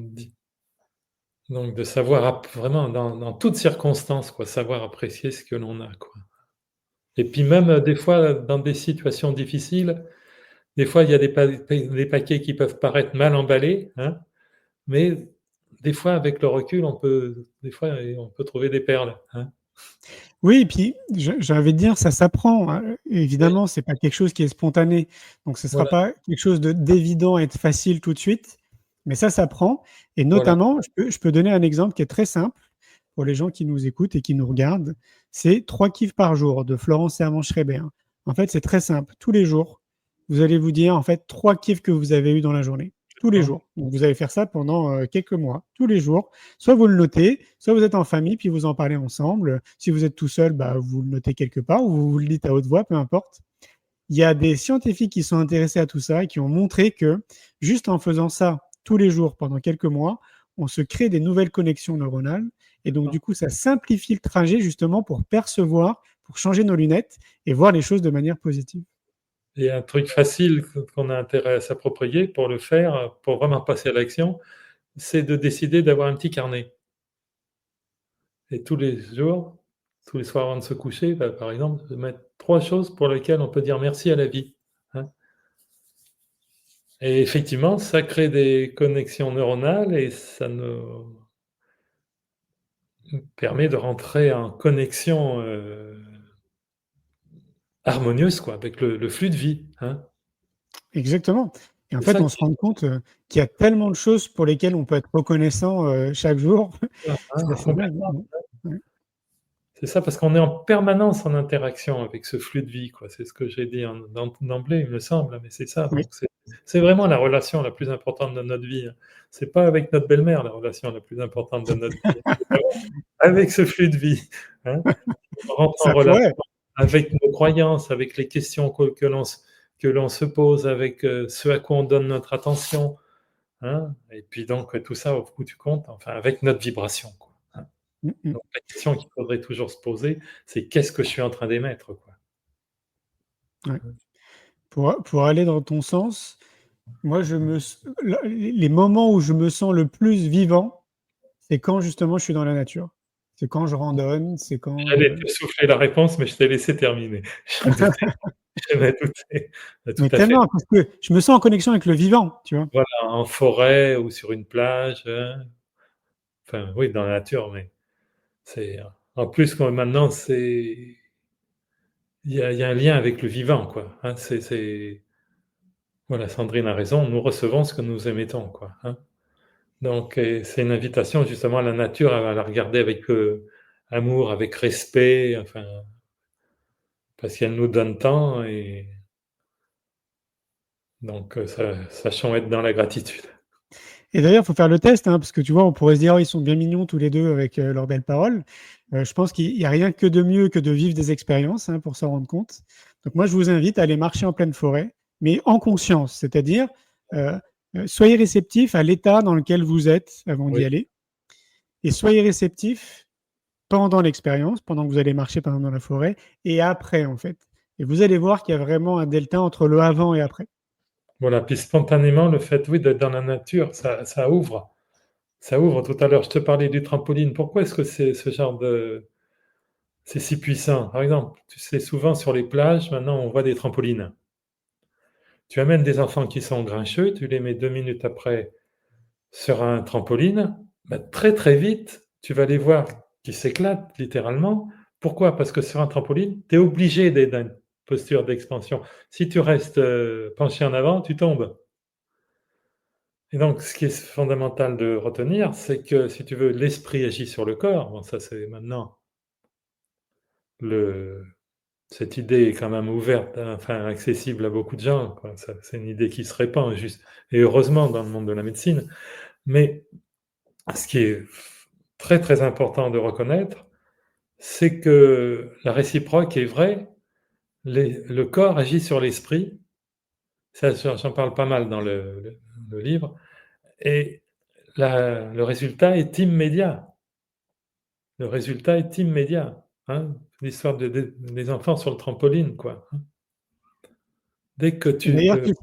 donc de savoir vraiment dans toutes circonstances, quoi, savoir apprécier ce que l'on a, quoi. Et puis même des fois, dans des situations difficiles, des fois il y a des paquets qui peuvent paraître mal emballés, hein, mais des fois avec le recul, on peut trouver des perles, hein. Oui, et puis j'ai envie de dire, ça s'apprend, hein. Évidemment, c'est pas quelque chose qui est spontané, donc ce sera pas quelque chose d'évident et de facile tout de suite, mais ça s'apprend. Et notamment, je peux donner un exemple qui est très simple pour les gens qui nous écoutent et qui nous regardent. C'est 3 kiffs par jour de Florence Servan-Schreiber. En fait, c'est très simple. Tous les jours, vous allez vous dire en fait 3 kiffs que vous avez eus dans la journée. Tous les jours. Donc, vous allez faire ça pendant quelques mois, tous les jours. Soit vous le notez, soit vous êtes en famille, puis vous en parlez ensemble. Si vous êtes tout seul, bah, vous le notez quelque part ou vous le dites à haute voix, peu importe. Il y a des scientifiques qui sont intéressés à tout ça et qui ont montré que juste en faisant ça tous les jours pendant quelques mois, on se crée des nouvelles connexions neuronales. Et donc, du coup, ça simplifie le trajet justement pour percevoir, pour changer nos lunettes et voir les choses de manière positive. Et un truc facile qu'on a intérêt à s'approprier pour le faire, pour vraiment passer à l'action, c'est de décider d'avoir un petit carnet. Et tous les jours, tous les soirs avant de se coucher, bah, par exemple, de mettre 3 choses pour lesquelles on peut dire merci à la vie, hein. Et effectivement, ça crée des connexions neuronales et ça nous permet de rentrer en connexion harmonieuse, quoi, avec le flux de vie, hein. Exactement. Et en fait, on se rend compte qu'il y a tellement de choses pour lesquelles on peut être reconnaissant chaque jour. C'est assez dingue. Ouais. C'est ça, parce qu'on est en permanence en interaction avec ce flux de vie, quoi. C'est ce que j'ai dit d'emblée, il me semble, mais c'est ça. Oui. Donc c'est vraiment la relation la plus importante de notre vie. C'est pas avec notre belle-mère la relation la plus importante de notre vie. Avec ce flux de vie. Hein. On rentre en relation avec nos croyances, avec les questions que l'on se pose, avec ce à quoi on donne notre attention. Hein. Et puis donc tout ça, au bout du compte, enfin, avec notre vibration, quoi. Donc, la question qu'il faudrait toujours se poser, c'est qu'est-ce que je suis en train d'émettre, quoi. Ouais. Pour aller dans ton sens, moi, les moments où je me sens le plus vivant, c'est quand justement je suis dans la nature. C'est quand je randonne, c'est quand... J'allais te souffler la réponse, mais je t'ai laissé terminer. Je m'ai douté. Mais tellement, parce que je me sens en connexion avec le vivant, tu vois. Voilà, en forêt ou sur une plage. Enfin, oui, dans la nature, mais c'est... En plus, maintenant, il y a un lien avec le vivant, quoi. Hein, Voilà, Sandrine a raison, nous recevons ce que nous émettons, quoi. Hein. Donc, c'est une invitation justement à la nature, à la regarder avec amour, avec respect, enfin, parce qu'elle nous donne tant, et donc sachons être dans la gratitude. Et d'ailleurs, il faut faire le test, hein, parce que tu vois, on pourrait se dire, oh, ils sont bien mignons tous les deux avec leurs belles paroles. Je pense qu'il n'y a rien que de mieux que de vivre des expériences pour s'en rendre compte. Donc moi, je vous invite à aller marcher en pleine forêt, mais en conscience, c'est-à-dire soyez réceptifs à l'état dans lequel vous êtes avant d'y aller, et soyez réceptifs pendant l'expérience, pendant que vous allez marcher par exemple dans la forêt, et après en fait. Et vous allez voir qu'il y a vraiment un delta entre le avant et après. Voilà, puis spontanément, le fait d'être dans la nature, ça ouvre. Ça ouvre. Tout à l'heure, je te parlais du trampoline. Pourquoi est-ce que c'est ce genre de... C'est si puissant? Par exemple, tu sais, souvent sur les plages, maintenant, on voit des trampolines. Tu amènes des enfants qui sont grincheux, tu les mets 2 minutes après sur un trampoline, très très vite, tu vas les voir qui s'éclatent littéralement. Pourquoi? Parce que sur un trampoline, tu es obligé d'être dans une posture d'expansion. Si tu restes penché en avant, tu tombes. Et donc, ce qui est fondamental de retenir, c'est que, si tu veux, l'esprit agit sur le corps. Bon, ça, c'est maintenant... Cette idée est quand même ouverte, enfin accessible à beaucoup de gens, quoi. C'est une idée qui se répand, juste, et heureusement dans le monde de la médecine. Mais ce qui est très très important de reconnaître, c'est que la réciproque est vraie. Le corps agit sur l'esprit. Ça, j'en parle pas mal dans le livre. Et le résultat est immédiat. Le résultat est immédiat. Hein, l'histoire des enfants sur le trampoline, quoi. Dès que tu... D'ailleurs, tu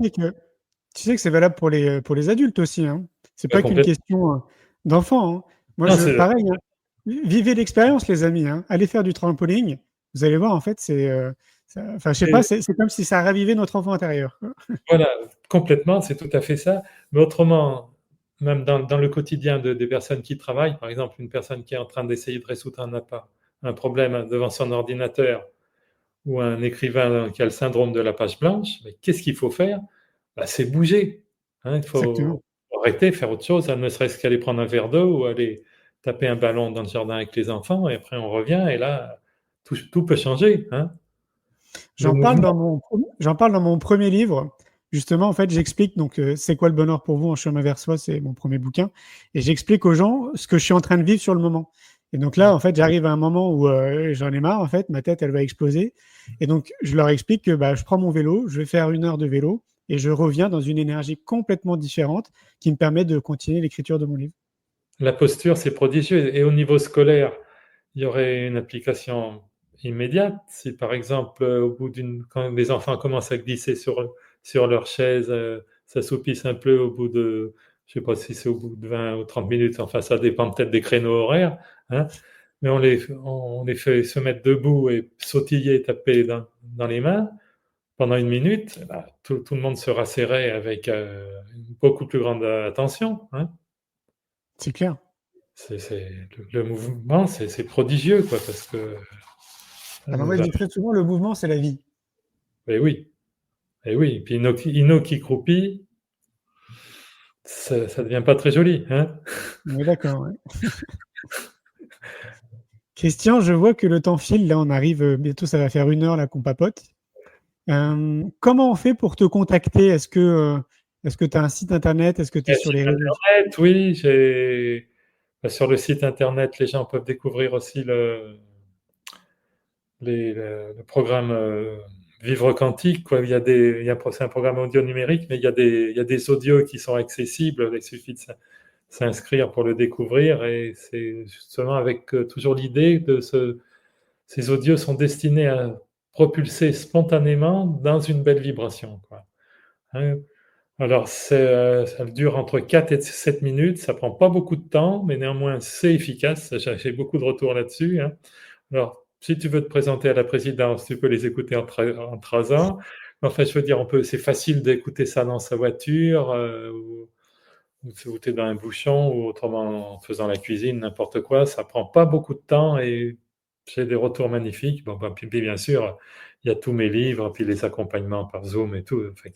sais que c'est valable pour les adultes aussi. Hein. C'est pas qu'une question d'enfants. Hein. Moi, pareil. Hein. Vivez l'expérience, les amis. Hein. Allez faire du trampoline. Vous allez voir, en fait, c'est... Enfin, je sais pas, c'est comme si ça ravivait notre enfant intérieur. Voilà, complètement, c'est tout à fait ça. Mais autrement, même dans le quotidien des personnes qui travaillent, par exemple, une personne qui est en train d'essayer de résoudre un problème devant son ordinateur, ou un écrivain qui a le syndrome de la page blanche, mais qu'est-ce qu'il faut faire? C'est bouger. Hein, il faut arrêter, faire autre chose, ne serait-ce qu'aller prendre un verre d'eau ou aller taper un ballon dans le jardin avec les enfants, et après on revient, et là, tout peut changer. Hein. J'en parle dans mon premier livre. Justement, en fait, j'explique donc c'est quoi le bonheur pour vous en chemin vers soi, c'est mon premier bouquin, et j'explique aux gens ce que je suis en train de vivre sur le moment. Et donc là, en fait, j'arrive à un moment où j'en ai marre, en fait, ma tête, elle va exploser. Et donc, je leur explique que je prends mon vélo, je vais faire 1 heure de vélo, et je reviens dans une énergie complètement différente qui me permet de continuer l'écriture de mon livre. La posture, c'est prodigieux. Et au niveau scolaire, il y aurait une application immédiate. Si, par exemple, quand les enfants commencent à glisser sur leur chaise, s'assoupissent un peu au bout de... Je ne sais pas si c'est au bout de 20 ou 30 minutes, enfin ça dépend peut-être des créneaux horaires, hein, mais on les fait se mettre debout et sautiller, taper dans les mains pendant 1 minute, tout le monde sera serré avec beaucoup plus grande attention. Hein. C'est clair. Le mouvement, c'est prodigieux, quoi, parce que... Alors moi, je dis très souvent, le mouvement, c'est la vie. Et oui. Et oui, puis Ino qui croupit, ça devient pas très joli, hein. On est d'accord, ouais. Christian, je vois que le temps file. Là, on arrive bientôt, ça va faire 1 heure là qu'on papote. Comment on fait pour te contacter? Est-ce que tu as un site internet? Est-ce que tu es sur les réseaux? Internet, oui, sur le site internet, les gens peuvent découvrir aussi le programme Vivre Quantique, quoi. C'est un programme audio numérique, mais il y a des audios qui sont accessibles. Il suffit de s'inscrire pour le découvrir, et c'est justement avec toujours l'idée de ces audios sont destinés à propulser spontanément dans une belle vibration, quoi. Hein. Alors, ça dure entre 4 et 7 minutes, ça prend pas beaucoup de temps, mais néanmoins, c'est efficace. J'ai beaucoup de retours là-dessus, hein. Alors, si tu veux te présenter à la présidence, tu peux les écouter en transit. Enfin, je veux dire, c'est facile d'écouter ça dans sa voiture, ou tu es dans un bouchon, ou autrement en faisant la cuisine, n'importe quoi. Ça prend pas beaucoup de temps et j'ai des retours magnifiques. Puis bien sûr, il y a tous mes livres, puis les accompagnements par Zoom et tout. Enfin,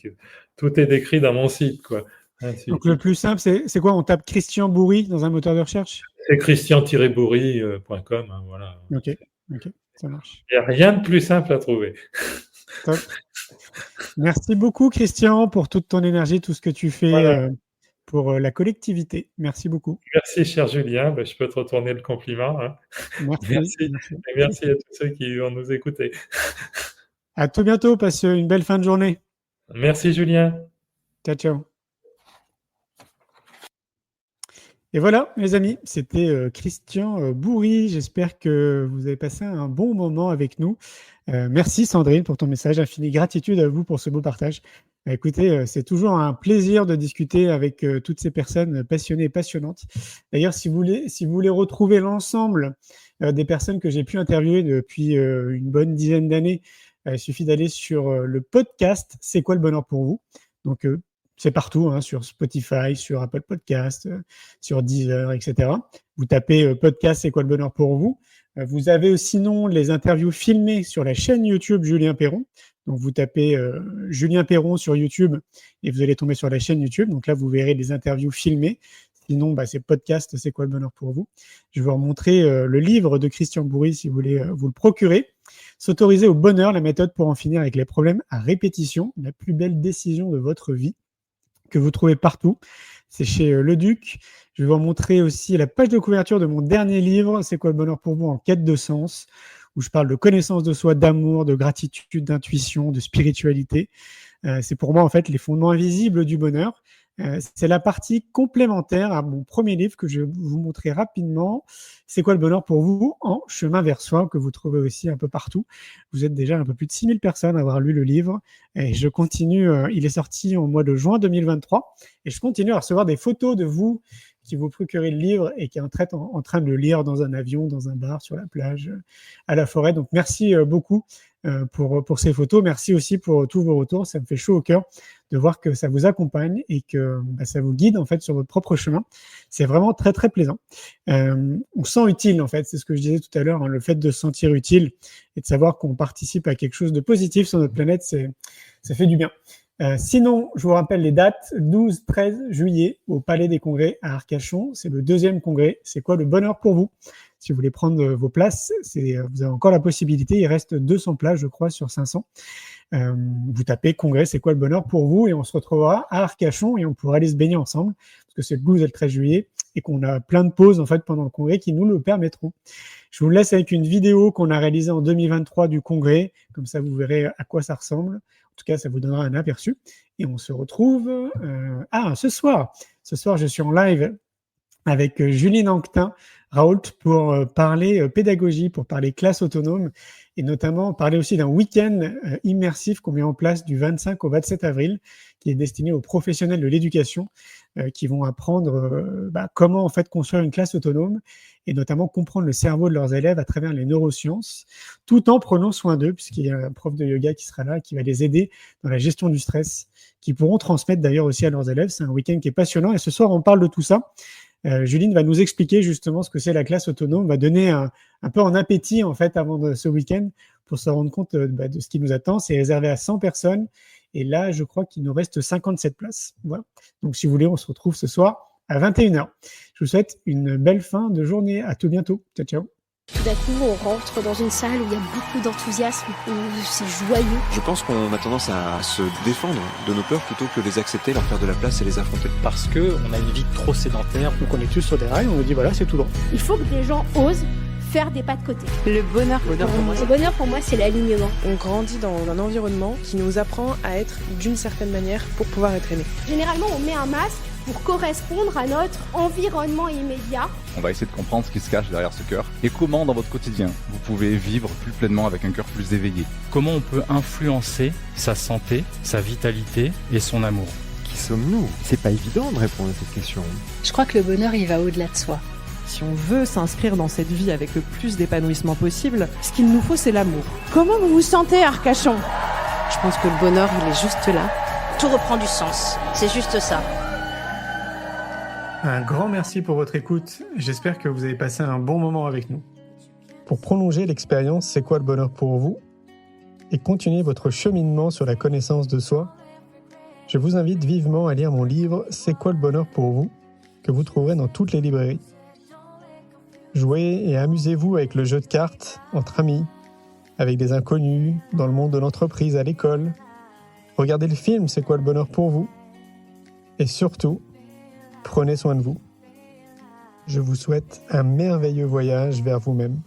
tout est décrit dans mon site, quoi. Hein, Donc le plus simple, c'est quoi? On tape Christian Bourry dans un moteur de recherche? C'est christian-bourry.com, hein, voilà. Ok, ça marche. Il n'y a rien de plus simple à trouver. Top. Merci beaucoup, Christian, pour toute ton énergie, tout ce que tu fais. Voilà. Pour la collectivité. Merci beaucoup. Merci, cher Julien. Je peux te retourner le compliment, hein. Merci. Et merci à tous ceux qui vont nous écouter. À tout bientôt. Passe une belle fin de journée. Merci, Julien. Ciao, ciao. Et voilà, mes amis, c'était Christian Bourry. J'espère que vous avez passé un bon moment avec nous. Merci, Sandrine, pour ton message. Infinie gratitude à vous pour ce beau partage. Écoutez, c'est toujours un plaisir de discuter avec toutes ces personnes passionnées et passionnantes. D'ailleurs, si vous voulez retrouver l'ensemble des personnes que j'ai pu interviewer depuis une bonne dizaine d'années, il suffit d'aller sur le podcast « C'est quoi le bonheur pour vous ?» Donc, c'est partout, hein, sur Spotify, sur Apple Podcast, sur Deezer, etc. Vous tapez podcast « C'est quoi le bonheur pour vous ?» Vous avez sinon les interviews filmées sur la chaîne YouTube Julien Perron. Donc, vous tapez Julien Perron sur YouTube et vous allez tomber sur la chaîne YouTube. Donc là, vous verrez les interviews filmées. Sinon, c'est podcast, c'est quoi le bonheur pour vous? Je vais vous montrer le livre de Christian Bourry si vous voulez vous le procurer. S'autoriser au bonheur, la méthode pour en finir avec les problèmes à répétition, la plus belle décision de votre vie, que vous trouvez partout. C'est chez Le Duc. Je vais vous montrer aussi la page de couverture de mon dernier livre, C'est quoi le bonheur pour vous en quête de sens, où je parle de connaissance de soi, d'amour, de gratitude, d'intuition, de spiritualité. C'est pour moi, en fait, les fondements invisibles du bonheur. C'est la partie complémentaire à mon premier livre que je vais vous montrer rapidement. C'est quoi le bonheur pour vous en chemin vers soi, que vous trouvez aussi un peu partout. Vous êtes déjà un peu plus de 6000 personnes à avoir lu le livre. Et je continue, il est sorti au mois de juin 2023. Et je continue à recevoir des photos de vous qui vous procurez le livre et qui êtes en train de le lire dans un avion, dans un bar, sur la plage, à la forêt. Donc, merci beaucoup pour ces photos. Merci aussi pour tous vos retours. Ça me fait chaud au cœur de voir que ça vous accompagne et que ça vous guide en fait sur votre propre chemin. C'est vraiment très, très plaisant. On se sent utile en fait. C'est ce que je disais tout à l'heure, hein, le fait de se sentir utile et de savoir qu'on participe à quelque chose de positif sur notre planète, ça fait du bien. Sinon, je vous rappelle les dates, 12-13 juillet au Palais des Congrès à Arcachon. C'est le 2e congrès. C'est quoi le bonheur pour vous? Si vous voulez prendre vos places, vous avez encore la possibilité. Il reste 200 places, je crois, sur 500. Vous tapez congrès, c'est quoi le bonheur pour vous? Et on se retrouvera à Arcachon et on pourra aller se baigner ensemble parce que c'est le 12 et le 13 juillet et qu'on a plein de pauses en fait pendant le congrès qui nous le permettront. Je vous laisse avec une vidéo qu'on a réalisée en 2023 du congrès. Comme ça, vous verrez à quoi ça ressemble. En tout cas, ça vous donnera un aperçu. Et on se retrouve ce soir. Ce soir, je suis en live avec Juline Anquetin, Raoult, pour parler pédagogie, pour parler classe autonome et notamment parler aussi d'un week-end immersif qu'on met en place du 25 au 27 avril qui est destiné aux professionnels de l'éducation qui vont apprendre comment en fait construire une classe autonome et notamment comprendre le cerveau de leurs élèves à travers les neurosciences, tout en prenant soin d'eux, puisqu'il y a un prof de yoga qui sera là, qui va les aider dans la gestion du stress, qui pourront transmettre d'ailleurs aussi à leurs élèves. C'est un week-end qui est passionnant et ce soir, on parle de tout ça. Juline va nous expliquer justement ce que c'est la classe autonome, va donner un peu en appétit en fait avant ce week-end pour se rendre compte de ce qui nous attend. C'est réservé à 100 personnes Et là, je crois qu'il nous reste 57 places. Voilà. Donc, si vous voulez, on se retrouve ce soir à 21h. Je vous souhaite une belle fin de journée. À tout bientôt. Ciao, ciao. Tout d'un coup, on rentre dans une salle où il y a beaucoup d'enthousiasme, où c'est joyeux. Je pense qu'on a tendance à se défendre de nos peurs plutôt que les accepter, leur faire de la place et les affronter. Parce qu'on a une vie trop sédentaire. Donc on est tous sur des rails, on nous dit voilà, c'est tout droit. Il faut que des gens osent faire des pas de côté. Le bonheur pour moi, c'est l'alignement. On grandit dans un environnement qui nous apprend à être d'une certaine manière pour pouvoir être aimé. Généralement, on met un masque pour correspondre à notre environnement immédiat. On va essayer de comprendre ce qui se cache derrière ce cœur et comment dans votre quotidien vous pouvez vivre plus pleinement avec un cœur plus éveillé. Comment on peut influencer sa santé, sa vitalité et son amour. Qui sommes-nous? C'est pas évident de répondre à cette question. Je crois que le bonheur, il va au-delà de soi. Si on veut s'inscrire dans cette vie avec le plus d'épanouissement possible, ce qu'il nous faut, c'est l'amour. Comment vous vous sentez, Arcachon? Je pense que le bonheur, il est juste là. Tout reprend du sens. C'est juste ça. Un grand merci pour votre écoute. J'espère que vous avez passé un bon moment avec nous. Pour prolonger l'expérience C'est quoi le bonheur pour vous et continuer votre cheminement sur la connaissance de soi, je vous invite vivement à lire mon livre C'est quoi le bonheur pour vous que vous trouverez dans toutes les librairies. Jouez et amusez-vous avec le jeu de cartes entre amis, avec des inconnus, dans le monde de l'entreprise, à l'école. Regardez le film C'est quoi le bonheur pour vous et surtout, prenez soin de vous. Je vous souhaite un merveilleux voyage vers vous-même.